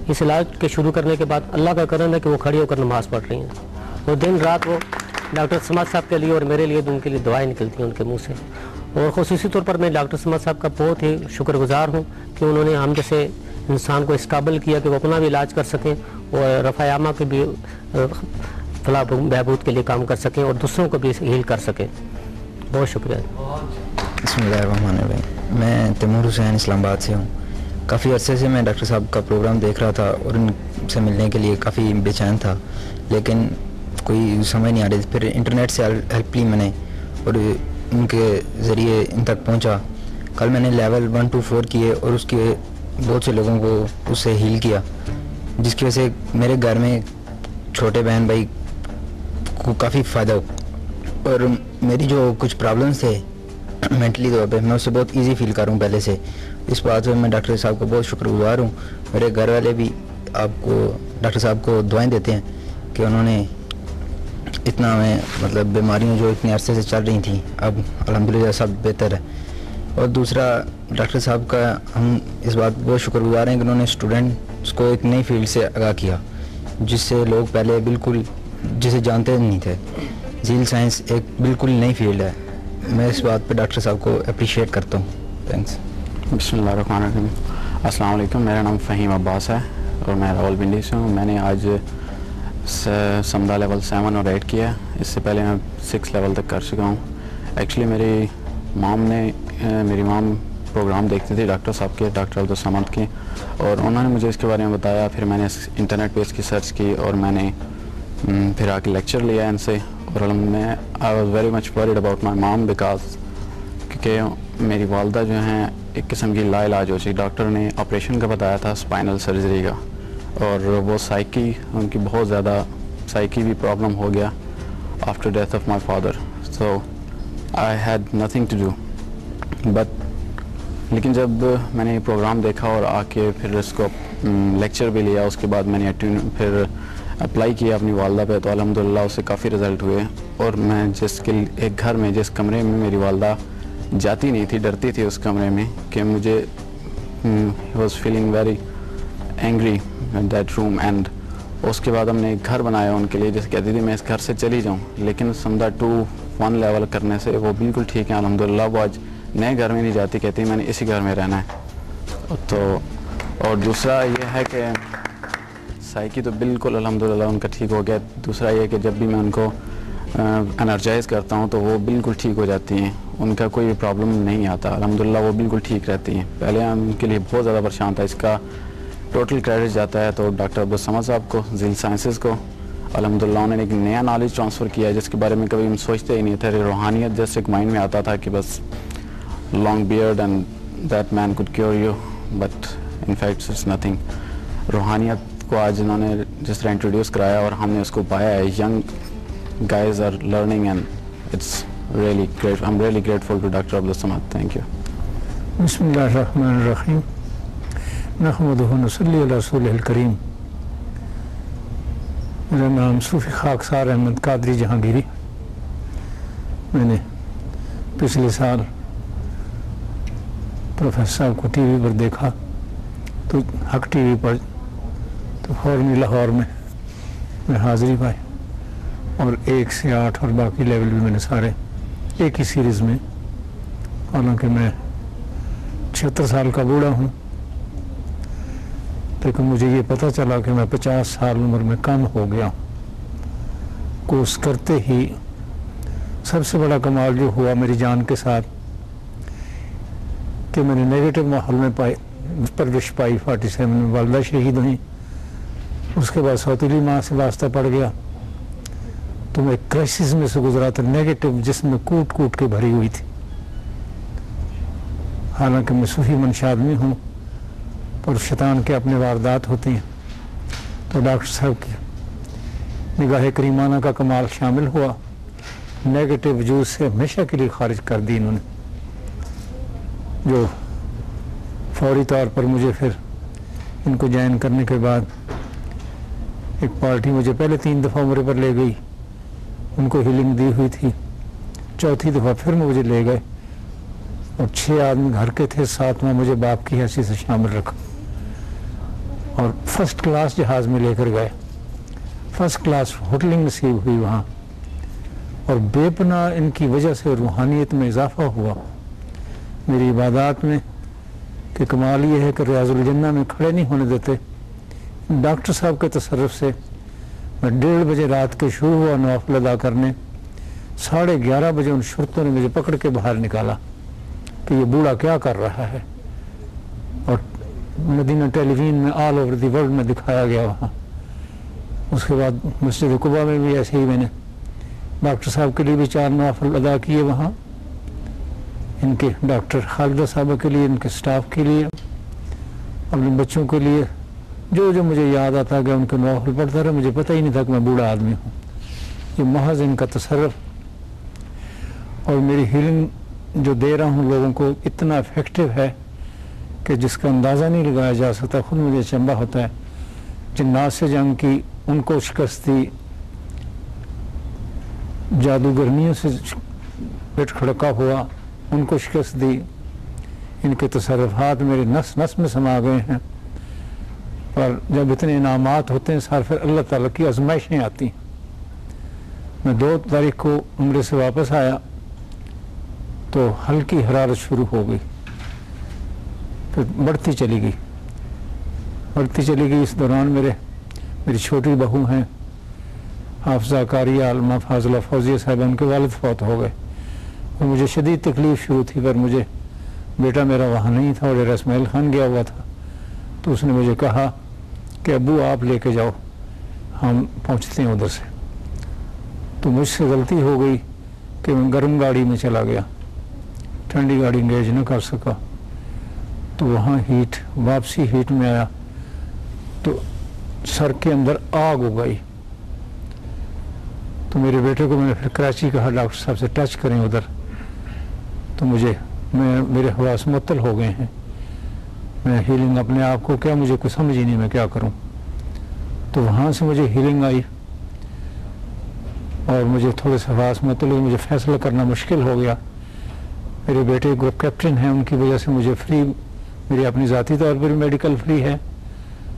اس علاج کے شروع کرنے کے بعد اللہ کا کرم ہے کہ وہ کھڑی ہو کر نماز پڑھ رہی ہیں اور دن رات وہ ڈاکٹر سمد صاحب کے لیے اور میرے لیے ان کے لیے دعائیں نکلتی ہیں ان کے منہ سے. اور خصوصی طور پر میں ڈاکٹر سمد صاحب کا بہت ہی شکر گزار ہوں کہ انہوں نے ہم جیسے انسان کو اس قابل کیا کہ وہ اپنا بھی علاج کر سکیں اور رفع عامہ کے بھی فلاح بہبود کے لیے کام کر سکیں اور دوسروں کو بھی ہیل کر سکیں. بہت شکریہ. بسم اللہ الرحمن الرحیم. میں تیمور حسین اسلام آباد سے ہوں. کافی عرصے سے میں ڈاکٹر صاحب کا پروگرام دیکھ رہا تھا اور ان سے ملنے کے لیے کافی بے چین تھا لیکن کوئی سمجھ نہیں آ رہی. پھر انٹرنیٹ سے ہیلپ لی میں نے اور ان کے ذریعے ان تک پہنچا. کل میں نے لیول 1 to 4 کیے اور اس کے بہت سے لوگوں کو اس سے ہیل کیا جس کی وجہ سے میرے گھر میں چھوٹے بہن بھائی کو کافی فائدہ ہو اور میری جو کچھ پرابلمس تھے مینٹلی طور پہ میں اسے بہت ایزی فیل کر رہا ہوں پہلے سے. اس بات میں میں ڈاکٹر صاحب کو بہت شکر گزار ہوں. میرے گھر والے بھی آپ کو ڈاکٹر صاحب کو دعائیں دیتے ہیں کہ انہوں نے اتنا ہمیں مطلب بیماریاں جو اتنے عرصے سے چل رہی تھیں اب الحمدللہ سب بہتر ہے. اور دوسرا ڈاکٹر صاحب کا ہم اس بات بہت شکر گزار ہیں کہ انہوں نے اسٹوڈنٹس کو ایک نئی فیلڈ سے آگاہ کیا جس سے لوگ پہلے بالکل جسے جانتے نہیں تھے. ذیل سائنس ایک بالکل نئی فیلڈ ہے. میں اس بات پہ ڈاکٹر صاحب کو اپریشیٹ کرتا ہوں. تھینکس. بسم اللہ الرحمن الرحیم. السلام علیکم. میرا نام فہیم عباس ہے اور میں راولپنڈی سے ہوں. میں نے آج سمدہ لیول 7 اور 8 کیا ہے. اس سے پہلے میں 6 لیول تک کر چکا ہوں. ایکچولی میری مام پروگرام دیکھتی تھی ڈاکٹر صاحب کے, ڈاکٹر عبدالصمد کے, اور انہوں نے مجھے اس کے بارے میں بتایا. پھر میں نے انٹرنیٹ پہ اس کی سرچ کی اور میں نے پھر آ کے لیکچر لیا ان سے. اور میں I was very much word about my مام بیکاز کیونکہ میری والدہ جو ہیں ایک قسم کی لا علاج ہو چکی. ڈاکٹر نے آپریشن کا بتایا تھا اسپائنل سرجری کا اور وہ سائیکی ان کی بہت زیادہ سائیکی بھی پرابلم ہو گیا after death of my father. So I had nothing to do but لیکن جب میں نے یہ پروگرام دیکھا اور آ کے پھر اس کو لیکچر بھی لیا, اس کے بعد میں نے پھر اپلائی کیا اپنی والدہ پہ, تو الحمدللہ اس سے کافی رزلٹ ہوئے. اور میں ایک گھر میں جس کمرے میں میری والدہ جاتی نہیں تھی, ڈرتی تھی اس کمرے میں کہ مجھے was feeling very angry in that room. And اس کے بعد ہم نے ایک گھر بنایا ان کے لیے, جیسے کہتی تھی میں اس گھر سے چلی جاؤں, لیکن سمدہ 2-1 لیول کرنے سے وہ بالکل ٹھیک ہے الحمدللہ. وہ آج نئے گھر میں نہیں جاتی, کہتی میں نے اسی گھر میں رہنا ہے. تو اور دوسرا یہ ہے کہ سائیکی تو بالکل الحمدللہ ان کا ٹھیک ہو گیا. دوسرا یہ کہ جب بھی میں ان کو انرجائز کرتا ہوں تو وہ بالکل ٹھیک ہو جاتی ہیں, ان کا کوئی پرابلم نہیں آتا الحمدللہ, وہ بالکل ٹھیک رہتی ہیں. پہلے ہم ان کے لیے بہت زیادہ پریشان تھا. اس کا ٹوٹل کریڈٹ جاتا ہے تو ڈاکٹر عبدالصمد صاحب کو, ذیل سائنسز کو. الحمدللہ انہوں نے ایک نیا نالج ٹرانسفر کیا جس کے بارے میں کبھی ہم سوچتے ہی نہیں تھے. روحانیت جیسے ایک مائنڈ میں آتا تھا کہ بس long beard and that man could cure you, but in fact it's nothing. روحانیت کو آج انہوں نے جس طرح انٹروڈیوس کرایا اور ہم نے اس کو پایا ہے, young guys are learning and it's really great. I'm really grateful to Dr. Abdul Samad. Thank you. بسم اللہ الرحمن الرحیم. نحمدہ و نصلی علی رسولہ الکریم. میرا نام صوفی خاکسار احمد قادری جہانگیری. میں نے پچھلے سال پروفیسر صاحب کو ٹی وی پر دیکھا تو حق ٹی وی پر तो फौरन लाहौर में मैं हाज़िरी पाई और 1 से 8 और बाकी लेवल भी मैंने सारे एक ही सीरीज़ में, हालांकि मैं 76 साल का बूढ़ा हूँ, लेकिन मुझे ये पता चला कि मैं 50 साल उम्र में कम हो गया। कोर्स करते ही सबसे बड़ा कमाल जो हुआ मेरी जान के साथ कि मैंने नेगेटिव माहौल में परवरिश पाई। 47 में वालदा शहीद हुई, उसके बाद सौतीली माँ से वास्ता पड़ गया, तो मैं क्राइसिस में से गुजरा था, नेगेटिव जिसमें कूट कूट के भरी हुई थी। हालांकि मैं सूफी मंशा आदमी हूँ, पर शैतान के अपने वारदात होती हैं। तो डॉक्टर साहब की निगाह करीमाना का कमाल शामिल हुआ, नेगेटिव वजूद से हमेशा के लिए खारिज कर दी इन्होंने, जो फौरी तौर पर मुझे फिर इनको ज्वाइन करने के बाद एक पार्टी मुझे पहले 3 दफ़ा उम्र पर ले गई, उनको हीलिंग दी हुई थी। चौथी दफ़ा फिर मुझे ले गए और 6 आदमी घर के थे, 7वां मुझे बाप की हैसियत से शामिल रखा और फर्स्ट क्लास जहाज़ में लेकर गए। फर्स्ट क्लास होटलिंग नसीब हुई वहाँ, और बेपनाह इनकी वजह से रूहानियत में इजाफा हुआ मेरी इबादत में, कि कमाल ये है कि रियाजुल जन्ना में खड़े नहीं होने देते। डॉक्टर साहब के तसर्रुफ से मैं 1:30 बजे रात के शुरू हुआ नवाफिल अदा करने, 11:30 बजे उन शुरतों ने मुझे पकड़ के बाहर निकाला कि ये बूढ़ा क्या कर रहा है, और मदीना टेलीविजन में ऑल ओवर दी वर्ल्ड में दिखाया गया वहाँ। उसके बाद मस्जिद कुबा में भी ऐसे ही मैंने डॉक्टर साहब के लिए भी 4 नवाफिल अदा किए वहाँ, इनके डॉक्टर खालिदा साहबा के लिए, इनके स्टाफ के लिए, अपने बच्चों के लिए, जो जो मुझे याद आता गया उनके नवाफिल पढ़ता रहा। मुझे पता ही नहीं था कि मैं बूढ़ा आदमी हूँ। ये महज इनका तसर्रुफ और मेरी हीलिंग जो दे रहा हूँ लोगों को इतना इफेक्टिव है कि जिसका अंदाज़ा नहीं लगाया जा सकता। खुद मुझे अचंभा होता है। जिन्नात से जंग की उनको शिकस्त दी, जादूगरनियों से पेट खड़का हुआ उनको शिकस्त दी। इनके तसर्रुफात मेरे नस नस में समा गए हैं। पर जब इतने इनामात होते हैं सार, फिर अल्लाह ताला की आजमाइशें आती हैं। मैं 2 तारीख को उम्रे से वापस आया तो हल्की हरारत शुरू हो गई, फिर बढ़ती चली गई। इस दौरान मेरी छोटी बहू हैं हाफजा कारिया आलमा फाजला फौजिया साहब, उनके वालिद फौत हो गए और मुझे शदीद तकलीफ़ शुरू थी। पर मुझे बेटा मेरा वहाँ नहीं था और इसमाइल खान गया हुआ था, तो उसने मुझे कहा कि अब्बू आप लेके जाओ, हम पहुँचते हैं उधर से। तो मुझसे गलती हो गई कि मैं गर्म गाड़ी में चला गया, ठंडी गाड़ी इंगेज न कर सका। तो वहाँ वापसी हीट में आया तो सर के अंदर आग हो गई। तो मेरे बेटे को मैंने फिर कराची कहा डॉक्टर साहब से टच करें उधर, तो मेरे हवास मुअत्तल हो गए हैं। मैं हीलिंग अपने आप को क्या, मुझे कुछ समझ ही नहीं मैं क्या करूं। तो वहाँ से मुझे हीलिंग आई और मुझे थोड़े से हवास मुअत्तल हुए, मुझे फैसला करना मुश्किल हो गया। मेरे बेटे ग्रुप कैप्टन हैं, उनकी वजह से मुझे फ्री, मेरी अपनी ज़ाती तौर पर भी मेडिकल फ्री है,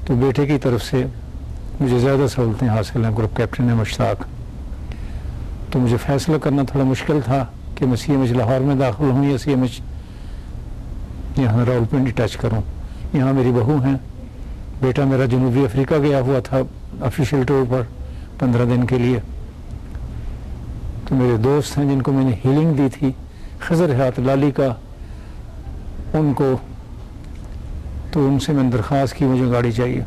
तो बेटे की तरफ से मुझे ज़्यादा सहूलतें हासिल हैं। ग्रुप कैप्टन है मुश्ताक। तो मुझे फैसला करना थोड़ा मुश्किल था कि मैं CMH लाहौर में दाखिल हूँ या CMH यहाँ रावलपिंडी टच करूँ। यहाँ मेरी बहू हैं, बेटा मेरा जनूबी अफ्रीका गया हुआ था ऑफिशियल टूर पर 15 दिन के लिए। तो मेरे दोस्त हैं जिनको मैंने हीलिंग दी थी, खजर हाथ लाली का, उनको तो उनसे मैंने दरख्वास्त की मुझे गाड़ी चाहिए।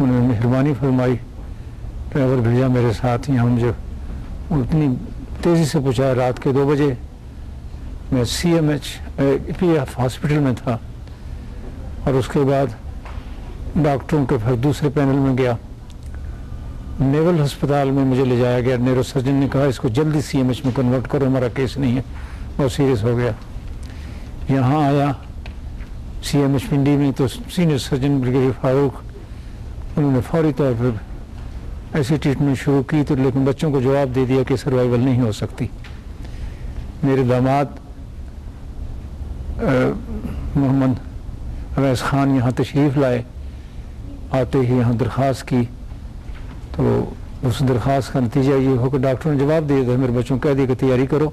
उन्होंने मेहरबानी फरमाई, ड्राइवर भेजा मेरे साथ। यहाँ मुझे उतनी तेज़ी से पहुँचाया, रात के 2 बजे मैं CMH PF हॉस्पिटल में था और उसके बाद डॉक्टरों के फिर दूसरे पैनल में गया। नेवल अस्पताल में मुझे ले जाया गया। न्यूरो सर्जन ने कहा इसको जल्दी CMH में कन्वर्ट करो, हमारा केस नहीं है, बहुत सीरियस हो गया। यहाँ आया CMH पिंडी में तो सीनियर सर्जन ब्रिगेडियर फारूक, उन्होंने फौरी तौर पर ऐसी ट्रीटमेंट शुरू की, तो लेकिन बच्चों को जवाब दे दिया कि सर्वाइवल नहीं हो सकती। मेरे दामाद मोहम्मद अवैस खान यहाँ तशरीफ़ लाए आते ही यहाँ दरख्वास्त की, तो उस दरख्वास्त का नतीजा ये हो कि डॉक्टर ने जवाब दिया था, मेरे बच्चों को कह दिया कि तैयारी करो,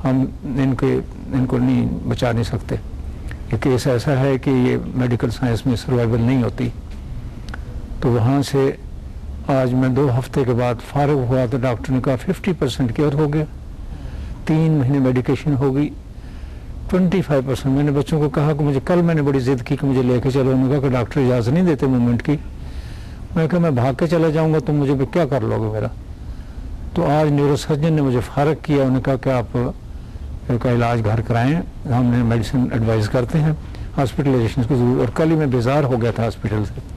हम इनको नहीं बचा नहीं सकते, ये केस ऐसा है कि ये मेडिकल साइंस में सर्वाइवल नहीं होती। तो वहाँ से आज मैं 2 हफ्ते के बाद फारिग हुआ तो डॉक्टर ने कहा 50% क्योर हो गया, 3 महीने मेडिकेशन होगी, 25%। मैंने बच्चों को कहा कि मुझे कल मैंने बड़ी ज़िद की कि मुझे लेके चलो, उन्होंने कहा कि डॉक्टर इजाज़त नहीं देते मूवमेंट की। मैं कहा मैं भाग के चला जाऊंगा तो मुझे भी क्या कर लोगे मेरा। तो आज न्यूरोसर्जन ने मुझे फारग किया, उन्होंने कहा कि आप का इलाज घर कराएं, हमने मेडिसिन एडवाइस करते हैं, हॉस्पिटलाइजेशन की ज़रूरत। और कल ही मैं बेजार हो गया था हॉस्पिटल से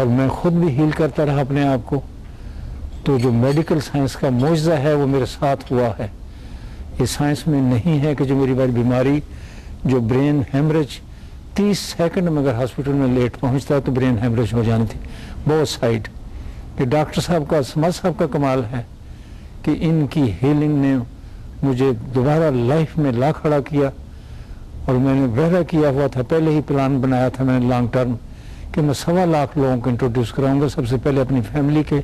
और मैं खुद भी हील करता रहा अपने आप को। तो जो मेडिकल साइंस का मुआवजा है वो मेरे साथ हुआ है। ये साइंस में नहीं है कि जो मेरी बड़ी बीमारी जो ब्रेन हेमरेज 30 सेकंड में अगर हॉस्पिटल में लेट पहुंचता है तो ब्रेन हेमरेज हो जानी थी बोथ साइड। ये डॉक्टर साहब का समझ साहब का कमाल है कि इनकी हीलिंग ने मुझे दोबारा लाइफ में ला खड़ा किया। और मैंने वहरा किया हुआ था, पहले ही प्लान बनाया था मैंने लॉन्ग टर्म कि मैं 1.25 लाख लोगों को इंट्रोड्यूस कराऊंगा। सबसे पहले अपनी फैमिली के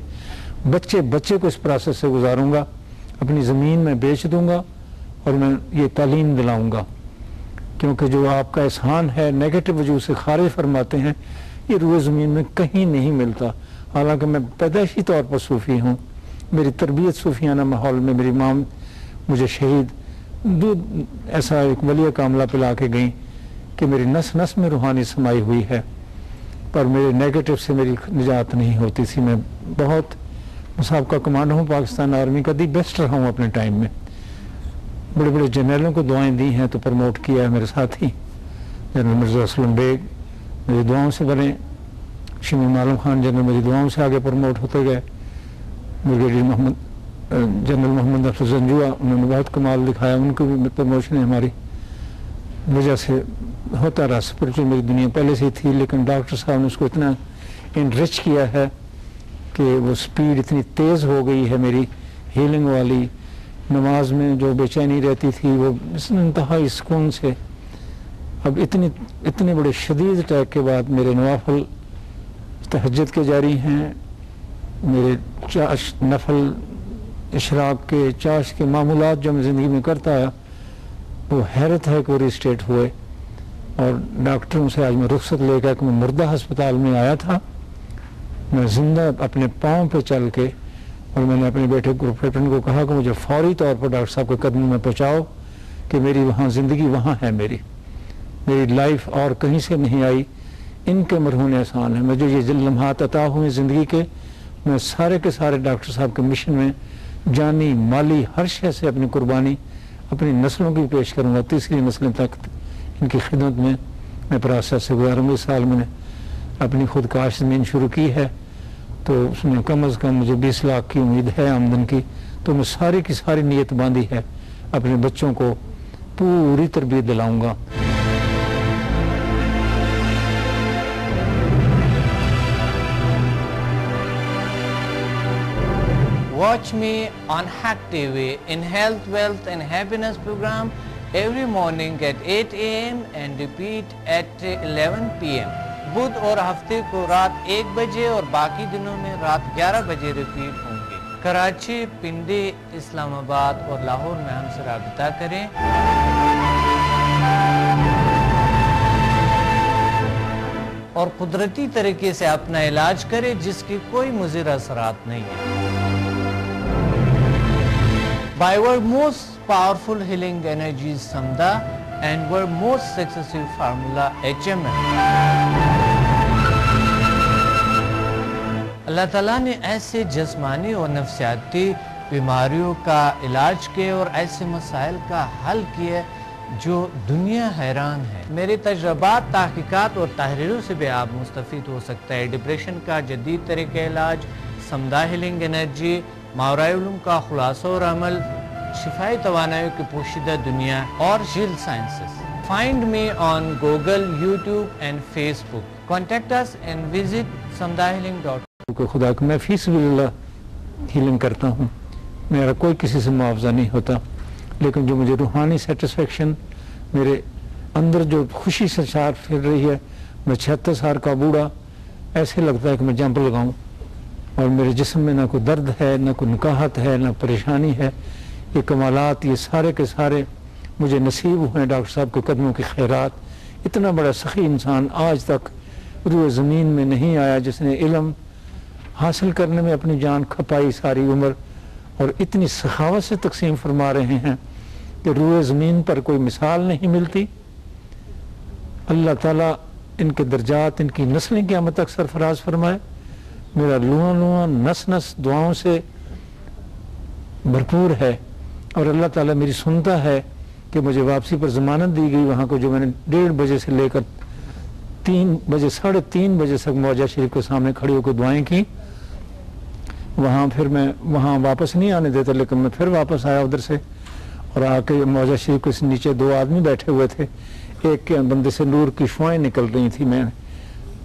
बच्चे को इस प्रोसेस से गुजारूंगा, अपनी ज़मीन में बेच दूंगा और मैं ये तालीम दिलाऊंगा, क्योंकि जो आपका एहसान है नेगेटिव वजूद से खारिज फरमाते हैं, ये रूए ज़मीन में कहीं नहीं मिलता। हालांकि मैं पैदाइशी तौर पर सूफ़ी हूँ, मेरी तरबियत सूफियाना माहौल में, मेरी माँ मुझे शहीद दूध ऐसा एक वलिया कामला पिला के गई कि मेरी नस नस में रूहानी समाई हुई है, पर मेरे नेगेटिव से मेरी निजात नहीं होती थी। मैं बहुत मुसाबका कमांडर हूँ पाकिस्तान आर्मी का, दी बेस्ट रहा हूँ अपने टाइम में। बड़े बड़े जनरलों को दुआएं दी हैं तो प्रमोट किया है मेरे साथी जनरल मिर्ज़ा असलम बेग मेरी दुआओं से बने, शमीम मालूम खान जनरल मेरी दुआओं से आगे प्रमोट होते गए, ब्रिगेडियर जनरल मोहम्मद अफसर जंजुआ उन्होंने बहुत कमाल दिखाया, उनको भी प्रमोशन हमारी वजह से होता रहा। स्पिरिचुअल मेरी दुनिया पहले से ही थी, लेकिन डॉक्टर साहब ने उसको इतना इनरिच किया है कि वो स्पीड इतनी तेज़ हो गई है मेरी हीलिंग वाली। नमाज में जो बेचैनी रहती थी वो इंतहाई सुकून से अब इतने बड़े शदीद अटैक के बाद मेरे नवाफल तहज्जुद के जारी हैं, मेरे चाश नफल इशराक के चाश के मामूलात जो मैं ज़िंदगी में करता है वो हैरत है कि वो रिस्टेट हुए। और डॉक्टरों से आज मैं रुखसत लेकर कि मैं मुर्दा अस्पताल में आया था, मैं जिंदा अपने पाँव पे चल के, और मैंने अपने बेटे प्रोफेसर को कहा कि मुझे फौरी तौर पर डॉक्टर साहब के कदमों में पहुँचाओ कि मेरी वहाँ ज़िंदगी वहाँ है, मेरी लाइफ और कहीं से नहीं आई, इनके मरहून एहसान है। मैं जो ये लम्हात अता हुए ज़िंदगी के, मैं सारे के सारे डॉक्टर साहब के मिशन में जानी माली हर शय से अपनी कुर्बानी अपनी नस्लों की पेश करूँगा, तीसरी नस्लें तक इनकी खिदमत में मैं प्रोसेस से गुजारूँगा। इस साल मैंने अपनी खुद काश ज़मीन शुरू की है, तो उसमें कम अज़ कम मुझे 20 लाख की उम्मीद है आमदन की। तो मैं सारी की सारी नीयत बांधी है, अपने बच्चों को पूरी तरबियत दिलाऊँगा। Watch me on Hack TV in Health, Wealth and Happiness program every morning at 8 AM and repeat at 11 PM. बुध और हफ्ते को रात 1 बजे और बाकी दिनों में रात 11 बजे रिपीट होंगे। कराची, पिंडी, इस्लामाबाद और लाहौर में हमसे राब्ता करें। और कुदरती तरीके से अपना इलाज करें जिसकी कोई मुज़िर असरात नहीं है। By our most powerful healing energies Samda and our most successful formula HMM. अल्लाह ताला ने ऐसे जिस्मानी और नफ्सियाती बीमारियों का इलाज किए और ऐसे मसाइल का हल किए जो दुनिया हैरान है। मेरे तजर्बात, तहकीकात और तहरीरों से भी आप मुस्तफ़ीद हो सकता है। डिप्रेशन का जदीद तरीक़े इलाज, समदा हीलिंग एनर्जी, मावराए उलूम का खुलासा और अमल, शिफाई तवानाइयों की पोशीदा दुनिया और heal sciences. Find me on Google, YouTube and Facebook. Contact us and visit samdahealing.com। खुदा को मैं फीसबिल्लाह हीलिंग करता हूँ, मेरा कोई किसी से मुआवजा नहीं होता, लेकिन जो मुझे रूहानी सेटिस्फेक्शन, मेरे अंदर जो खुशी से चार फिर रही है, मैं 76 साल का बूढ़ा ऐसे लगता है कि मैं जंप लगाऊं, और मेरे जिस्म में ना कोई दर्द है, ना कोई नकाहत है, ना परेशानी है। ये कमालात, ये सारे के सारे मुझे नसीब हुए डॉक्टर साहब के कदमों की खैरात। इतना बड़ा सखी इंसान आज तक रूए ज़मीन में नहीं आया जिसने इल्म हासिल करने में अपनी जान खपाई सारी उम्र, और इतनी सखावत से तकसीम फरमा रहे हैं कि रूए ज़मीन पर कोई मिसाल नहीं मिलती। अल्लाह ताला इनके दर्जात, इनकी नस्लें क़यामत तक सरफराज फरमाए। मेरा लुआ लुआ नस नस दुआओं से भरपूर है, और अल्लाह ताला मेरी सुनता है कि मुझे वापसी पर ज़मानत दी गई वहाँ को, जो मैंने 1:30 बजे से लेकर 3 बजे 3:30 बजे तक मौजा शरीफ के सामने खड़ी होकर दुआएं की। वहाँ फिर मैं वहाँ वापस नहीं आने देता, लेकिन मैं फिर वापस आया उधर से, और आके मौजा शरीफ के नीचे 2 आदमी बैठे हुए थे। एक के बंदे से नूर की शुआएं निकल रही थी। मैं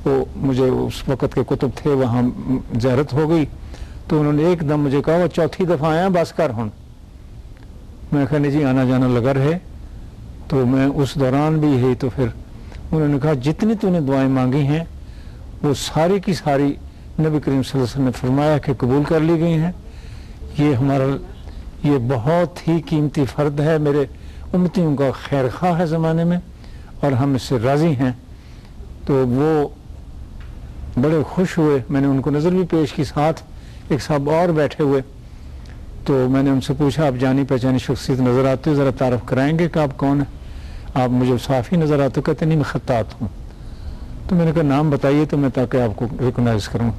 वो मुझे उस वक़्त के कुतुब थे, वहाँ ज़ियारत हो गई, तो उन्होंने एकदम मुझे कहा, वो चौथी दफ़ा आया बस कर हुन। मैं कहने जी आना जाना लगा रहे। तो मैं उस दौरान भी यही, तो फिर उन्होंने कहा जितनी तूने दुआएं मांगी हैं वो सारी की सारी नबी करीम सल्लल्लाहु अलैहि वसल्लम ने फरमाया कि कबूल कर ली गई हैं। ये बहुत ही कीमती फ़र्द है, मेरे उम्मतियों का खैर खा है ज़माने में, और हम इससे राज़ी हैं। तो वो बड़े खुश हुए। मैंने उनको नज़र भी पेश की, साथ एक साहब और बैठे हुए। तो मैंने उनसे पूछा, आप जानी पहचानी शख्सियत नज़र आते हो, ज़रा तारफ़ कराएंगे कि आप कौन हैं? आप मुझे साफ़ ही नज़र आते हो। कहते नहीं, मैं खत्तात हूँ। तो मैंने कहा नाम बताइए तो मैं ताकि आपको रिकॉग्नाइज़ करूँ।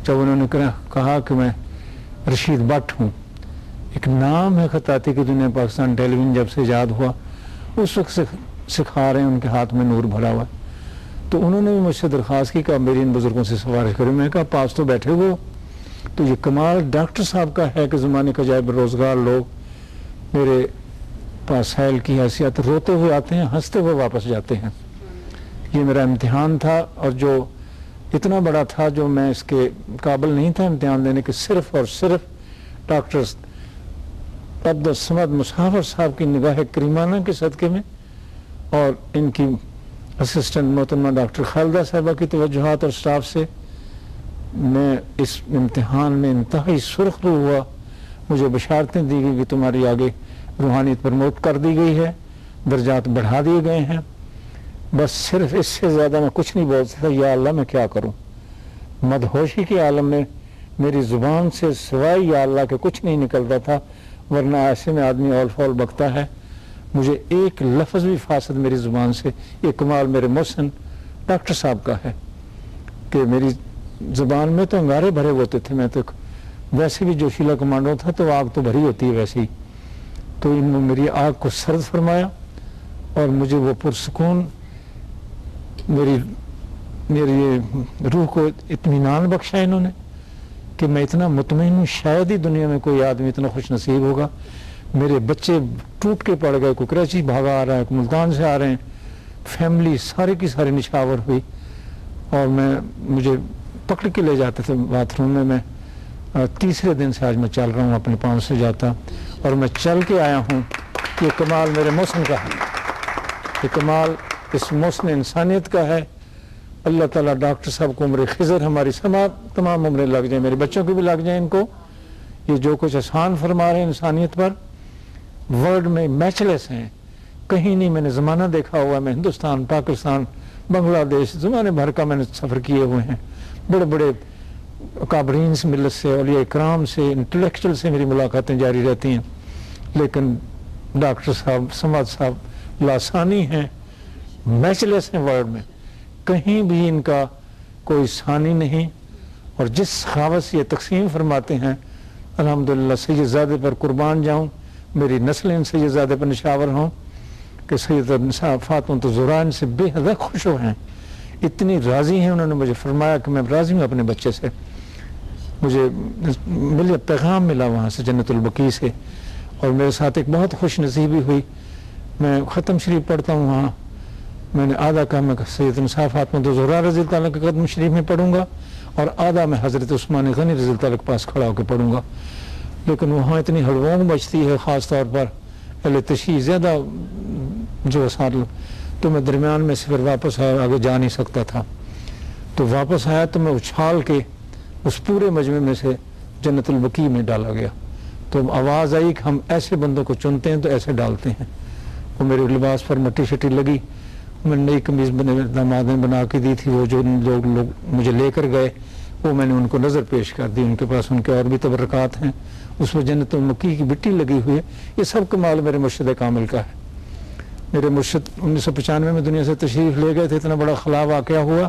जब उन्होंने कहा कि मैं रशीद भट्ट हूँ, एक नाम है खत्ताती की दुनिया, पाकिस्तान टेलीविज़न जब से ईजाद हुआ उस वक्त से सिखा रहे हैं, उनके हाथ में नूर भरा हुआ। तो उन्होंने भी मुझसे दरख्वास्त की कि आप मेरी इन बुज़ुर्गों से सिफारिश करें। मैं कहा पास तो बैठे हुए हो। तो ये कमाल डॉक्टर साहब का है कि ज़माने का जाए बेरोज़गार लोग मेरे पास सैल की हैसियत रोते हुए आते हैं, हंसते हुए वापस जाते हैं। ये मेरा इम्तिहान था, और जो इतना बड़ा था, जो मैं इसके काबिल नहीं था इम्तिहान देने के, सिर्फ और सिर्फ डॉक्टर अब्दुल समद मुसाफिर साहब की निगाह करीमाना के सदक़े में, और इनकी असिस्टेंट मोहतरमा डॉक्टर खालिदा साहिबा की तवज्जुहात और स्टाफ से मैं इस इम्तिहान में इंतहाई सुर्ख हुआ। मुझे बशारतें दी गई कि तुम्हारी आगे रूहानियत प्रमोट कर दी गई है, दर्जात बढ़ा दिए गए हैं। बस सिर्फ इससे ज़्यादा मैं कुछ नहीं बोल सकता। या अल्लाह मैं क्या करूं? मदहोशी के आलम में मेरी ज़ुबान से सिवाय या अल्लाह के कुछ नहीं निकलता था, वरना ऐसे में आदमी औल फौल बकता है। मुझे एक लफ्ज़ भी फासद मेरी ज़ुबान से, ये कमाल मेरे मोहसिन डॉक्टर साहब का है कि मेरी ज़ुबान में तो अंगारे भरे होते थे। मैं तो वैसे भी जोशीला कमांडो था, तो आग तो भरी होती है वैसे ही। तो इन्होंने मेरी आग को सर्द फरमाया, और मुझे वो पुरसकून मेरी रूह को इत्मीनान बख्शा इन्होंने कि मैं इतना मुतमईन हूँ, शायद ही दुनिया में कोई आदमी इतना खुश नसीब होगा। मेरे बच्चे टूट के पड़ गए, कोई कराची भागा आ रहा है, कोई मुल्तान से आ रहे हैं, फैमिली सारी की सारी निछावर हुई। और मुझे पकड़ के ले जाते थे बाथरूम में। मैं तीसरे दिन से आज मैं चल रहा हूँ, अपने पाँव से जाता, और मैं चल के आया हूँ। ये कमाल मेरे मौसम का है, ये कमाल इस मौसम इंसानियत का है। अल्लाह ताला डॉक्टर साहब को उम्र खिज़र हमारी तमाम उम्रें लग जाए, मेरे बच्चों की भी लग जाए इनको। ये जो कुछ आसान फरमा रहे हैं इंसानियत पर, वर्ल्ड में मैचलेस हैं, कहीं नहीं मैंने ज़माना देखा हुआ। मैं हिंदुस्तान, पाकिस्तान, बांग्लादेश, ज़माने भर का मैंने सफ़र किए हुए हैं। बड़े बड़े काबरीन से, मिलत से, औलिया इकराम से, इंटेलेक्चुअल से मेरी मुलाकातें जारी रहती हैं। लेकिन डॉक्टर साहब, समद साहब लासानी हैं, मैचलेस हैं वर्ल्ड में, कहीं भी इनका कोई सानी नहीं। और जिस सखावत से ये तकसीम फरमाते हैं, अल्हम्दुलिल्लाह सैयदज़ादे पर कुर्बान जाऊँ, मेरी नस्लें सैयदज़ादे पर निशावर हों कि सैयद फातिमा ज़हरा इनसे बेहद खुश हो हैं, इतनी राज़ी हैं। उन्होंने मुझे फरमाया कि मैं राज़ी हूँ अपने बच्चे से। मुझे पैगाम मिला वहाँ से, जन्नतुल बकी से, और मेरे साथ एक बहुत खुश नसीबी हुई। मैं ख़त्म शरीफ पढ़ता हूँ वहाँ, मैंने आधा कहा मैं सैयद फातिमा ज़हरा रज़ी अल्लाह तआला के ख़त्म शरीफ में पढ़ूंगा, और आधा मैं हज़रत उस्मान गनी रज़ी अल्लाह तआला के पास खड़ा होकर पढ़ूंगा। लेकिन वहाँ इतनी हड़बोंग बचती है, ख़ास तौर पर अहले तशय्युअ ज़्यादा जो साल, तो मैं दरमियान में से फिर वापस आगे जा नहीं सकता था। तो वापस आया तो मैं उछाल के उस पूरे मजमे में से जन्नतुल बकी में डाला गया। तो आवाज़ आई कि हम ऐसे बंदों को चुनते हैं तो ऐसे डालते हैं। वो मेरे लिबास पर मट्टी शट्टी लगी, मैंने नई कमीज़ दामाद ने बना के दी थी। वो जो लोग मुझे लेकर गए वो मैंने उनको नज़र पेश कर दी, उनके पास उनके और भी तबरक़ात हैं, उसमें जन्नतुल बकी की मिट्टी लगी हुई है। ये सब कमाल मेरे मुर्शिद कामिल का है। मेरे मुर्शिद 1995 में दुनिया से तशरीफ़ ले गए थे, इतना बड़ा खला वाक़या हुआ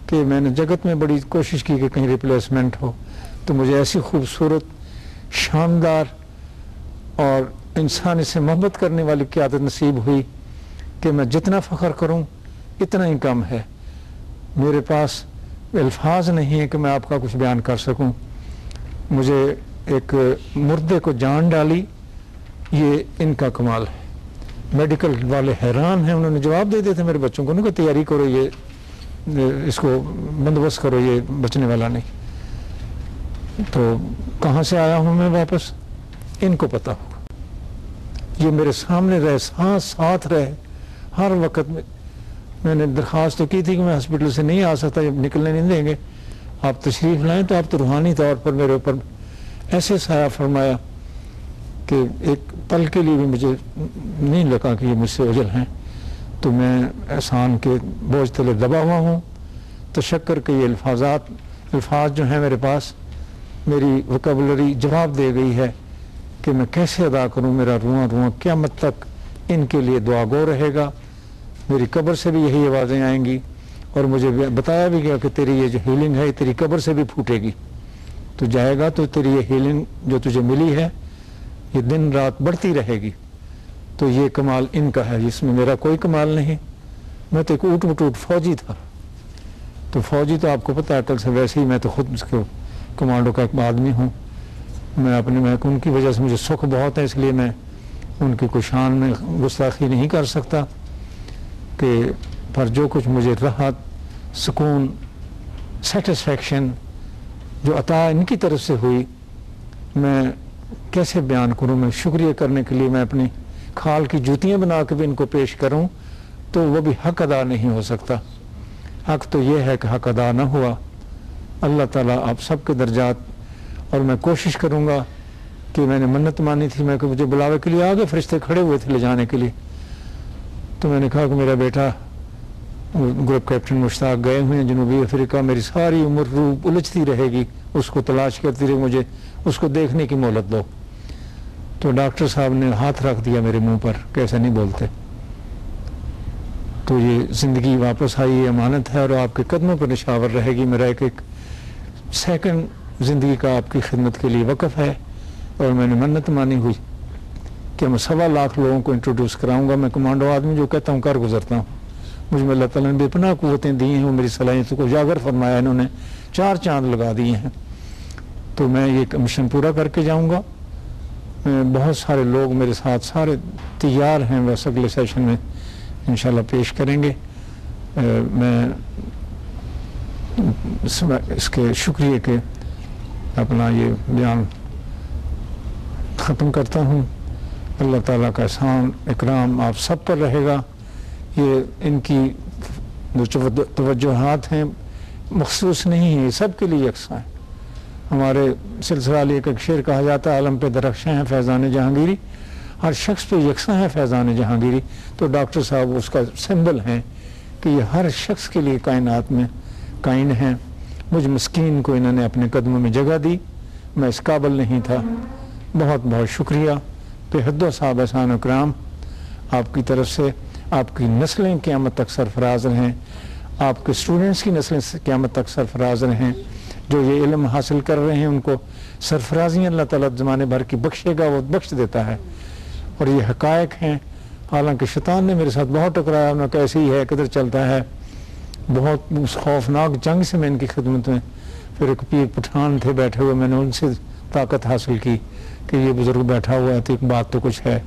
कि मैंने जगत में बड़ी कोशिश की कि कहीं रिप्लेसमेंट हो, तो मुझे ऐसी खूबसूरत, शानदार और इंसान से मोहब्बत करने वाली क़यादत नसीब हुई कि मैं जितना फ़ख्र करूं इतना ही कम है। मेरे पास अल्फाज नहीं है कि मैं आपका कुछ बयान कर सकूं। मुझे एक मुर्दे को जान डाली, ये इनका कमाल है। मेडिकल वाले हैरान हैं, उन्होंने जवाब दे दिए थे मेरे बच्चों को, उन्होंने तैयारी करो, ये इसको बंदोबस्त करो, ये बचने वाला नहीं। तो कहाँ से आया हूँ मैं वापस, इनको पता होगा। ये मेरे सामने रहे, साथ रहे हर वक्त में। मैंने दरख्वास्त तो की थी कि मैं हॉस्पिटल से नहीं आ सकता, जब निकलने नहीं देंगे, आप तशरीफ़ लाएं। तो आप तो रूहानी तौर पर मेरे ऊपर ऐसे साया फरमाया कि एक पल के लिए भी मुझे नहीं लगा कि ये मुझसे ओझल हैं। तो मैं एहसान के बोझ तले दबा हुआ हूँ। तशक्कर के ये अल्फाज जो हैं मेरे पास, मेरी वोकैबुलरी जवाब दे गई है कि मैं कैसे अदा करूँ। मेरा रुआं क़यामत तक इनके लिए दुआ गो रहेगा। मेरी कब्र से भी यही आवाज़ें आएंगी और मुझे बताया भी गया कि तेरी ये जो हीलिंग है तेरी कब्र से भी फूटेगी। तो जाएगा तो तेरी ये हीलिंग जो तुझे मिली है ये दिन रात बढ़ती रहेगी। तो ये कमाल इनका है, इसमें मेरा कोई कमाल नहीं। मैं तो एक ऊट फौजी था। तो फौजी तो आपको पता है, कल से वैसे ही मैं तो खुद उसके कमांडो का एक आदमी हूँ। मैं उनकी वजह से मुझे सुख बहुत है, इसलिए मैं उनकी कोई शान में गुस्ताखी नहीं कर सकता कि पर जो कुछ मुझे राहत, सुकून, सेटिस्फेक्शन जो अता इनकी तरफ से हुई, मैं कैसे बयान करूँ। मैं शुक्रिया करने के लिए मैं अपनी खाल की जूतियाँ बना के भी इनको पेश करूँ तो वो भी हक अदा नहीं हो सकता। हक तो ये है कि हक अदा ना हुआ। अल्लाह ताला आप सबके दर्जात, और मैं कोशिश करूँगा कि मैंने मन्नत मानी थी, मैं मुझे बुलावे के लिए आगे फरिश्ते खड़े हुए थे ले जाने के लिए। तो मैंने कहा कि मेरा बेटा ग्रुप कैप्टन मुश्ताक गए हुए हैं जनूबी अफ्रीका, मेरी सारी उम्र रूह उलझती रहेगी, उसको तलाश करती रहे, मुझे उसको देखने की मोहलत दो। तो डॉक्टर साहब ने हाथ रख दिया मेरे मुंह पर, कैसे नहीं बोलते। तो ये ज़िंदगी वापस आई, ये अमानत है और आपके कदमों पर निशावर रहेगी। मेरा एक सेकंड ज़िंदगी का आपकी खिदमत के लिए वक़्फ़ है और मैंने मन्नत मानी हुई कि मैं 1.25 लाख लोगों को इंट्रोड्यूस कराऊंगा। मैं कमांडो आदमी जो कहता हूँ कर गुजरता हूँ। मुझे अल्लाह ताला ने बेपनाह क़ुव्वतें दी हैं, वो मेरी सलाहियत को उजागर फरमाया, इन्होंने 4 चांद लगा दिए हैं। तो मैं ये मिशन पूरा करके जाऊँगा। बहुत सारे लोग मेरे साथ सारे तैयार हैं, बस अगले सेशन में इंशाल्लाह पेश करेंगे। मैं इसके शुक्रिया के अपना ये बयान ख़त्म करता हूँ। अल्लाह ताला का एहसान इकराम आप सब पर रहेगा। ये इनकी जो तवज्जुहात हैं मखसूस नहीं है, सब के लिए यकसा है। हमारे सिलसिला एक शेर कहा जाता है, आलम पे दरख्शां हैं फैज़ान जहांगीरी, हर शख्स पे यकसा है फैज़ान जहांगीरी। तो डॉक्टर साहब उसका सिंबल हैं कि ये हर शख्स के लिए कायनात में कायन हैं। मुझ मस्कीन को इन्होंने अपने कदमों में जगह दी, मैं इस काबिल नहीं था। बहुत बहुत शुक्रिया। बेहद साहब एहसान इकराम आपकी तरफ से। आपकी नस्लें क़यामत तक सरफराज रहें, आपके स्टूडेंट्स की नस्लें क़यामत तक सरफराज रहें। जो ये इल्म हासिल कर रहे हैं उनको सरफराजी अल्लाह ताला ज़माने भर की बख्शेगा, वो बख्श देता है। और ये हक़ायक़ हैं। हालांकि शैतान ने मेरे साथ बहुत टकराया, उन्होंने कैसे ही है, किधर चलता है। बहुत उस खौफनाक जंग से मैं इनकी खिदमत में, फिर एक पीर पठान थे बैठे हुए, मैंने उनसे ताकत हासिल की कि ये बुज़ुर्ग बैठा हुआ है तो एक बात तो कुछ है।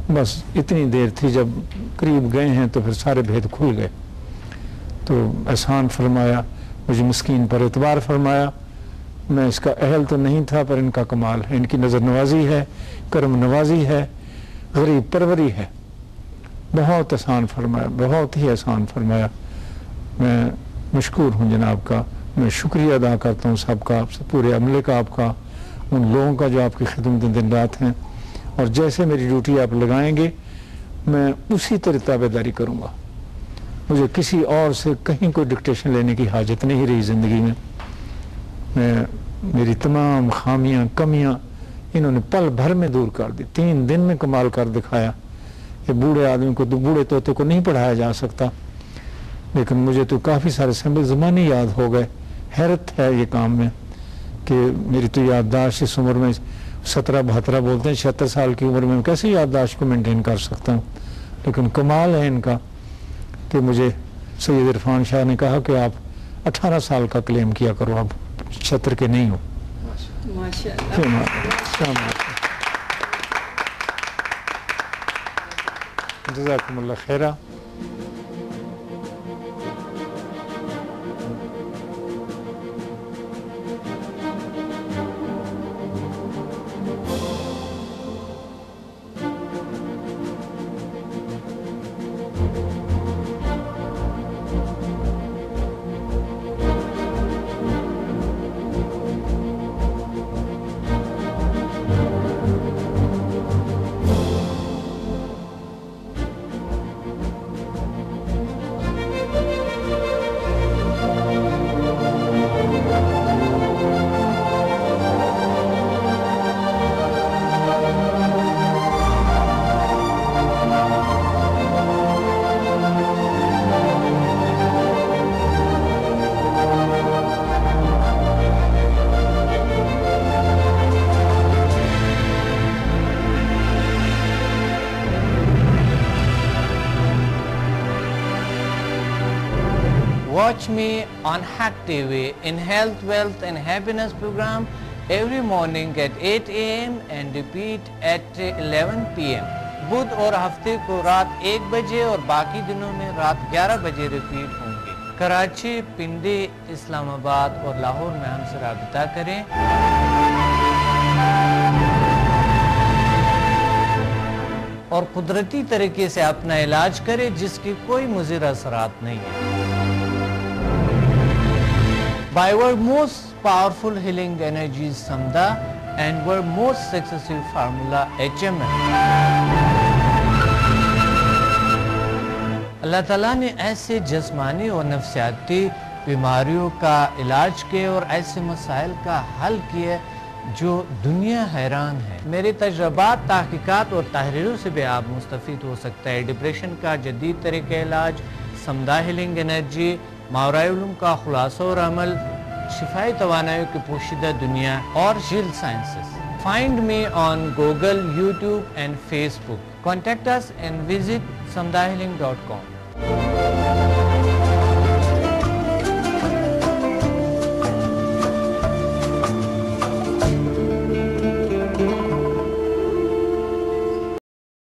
बस इतनी देर थी, जब करीब गए हैं तो फिर सारे भेद खुल गए। तो एहसान फरमाया, मुझे मस्कीन पर एतबार फरमाया। मैं इसका अहल तो नहीं था पर इनका कमाल है, इनकी नज़र नवाजी है, करम नवाजी है, गरीब परवरी है। बहुत एहसान फरमाया, बहुत ही एहसान फरमाया। मैं मशकूर हूँ जनाब का। मैं शुक्रिया अदा करता हूँ सबका, पूरे अमले का, आपका, उन लोगों का जो आपकी खिदमत में दिन रात हैं। और जैसे मेरी ड्यूटी आप लगाएंगे मैं उसी तरह ताबेदारी करूँगा। मुझे किसी और से कहीं कोई डिक्टेशन लेने की हाजत नहीं रही ज़िंदगी में। मेरी तमाम खामियां कमियां इन्होंने पल भर में दूर कर दी, 3 दिन में कमाल कर दिखाया। ये बूढ़े आदमी को, बूढ़े तोते को नहीं पढ़ाया जा सकता, लेकिन मुझे तो काफ़ी सारे समय ज़माने याद हो गए। हैरत है ये काम में कि मेरी तो याददाश्त इस उम्र में 17-72 बोलते हैं, 76 साल की उम्र में कैसे याददाश्त को मेंटेन कर सकता हूँ। लेकिन कमाल है इनका कि मुझे सैयद इरफान शाह ने कहा कि आप 18 साल का क्लेम किया करो, आप 76 के नहीं हो। जज़ाकुमुल्लाह Khaira. Watch me on Hack TV in Health, Wealth and Happiness program every morning at 8 AM and repeat at 11 PM. बुध और हफ्ते को रात 1 बजे और बाकी दिनों में रात 11 बजे रिपीट होंगे। कराची, पिंडी, इस्लामाबाद और लाहौर में हमसे राबिता करें। और कुदरती तरीके से अपना इलाज करें जिसकी कोई मुज़िर असरात नहीं है। By our most powerful healing energy is Samda and our most successful formula HMN. अल्लाह ताला ने ऐसे जिस्मानी और नफ्सियाती बीमारियों का इलाज किए और ऐसे मसाइल का हल किए जो दुनिया हैरान है। मेरे तजर्बात, तहकीकात और तहरीरों से भी आप मुस्तफ़ीद हो सकता है। डिप्रेशन का जदीद तरीक़े इलाज, समदा हीलिंग एनर्जी, मावराए उलूम का खुलासा और अमल, शिफाई तवानाइयों की पोशीदा दुनिया और zeal sciences. Find me on Google, YouTube and Facebook. Contact us and visit samdahealing.com.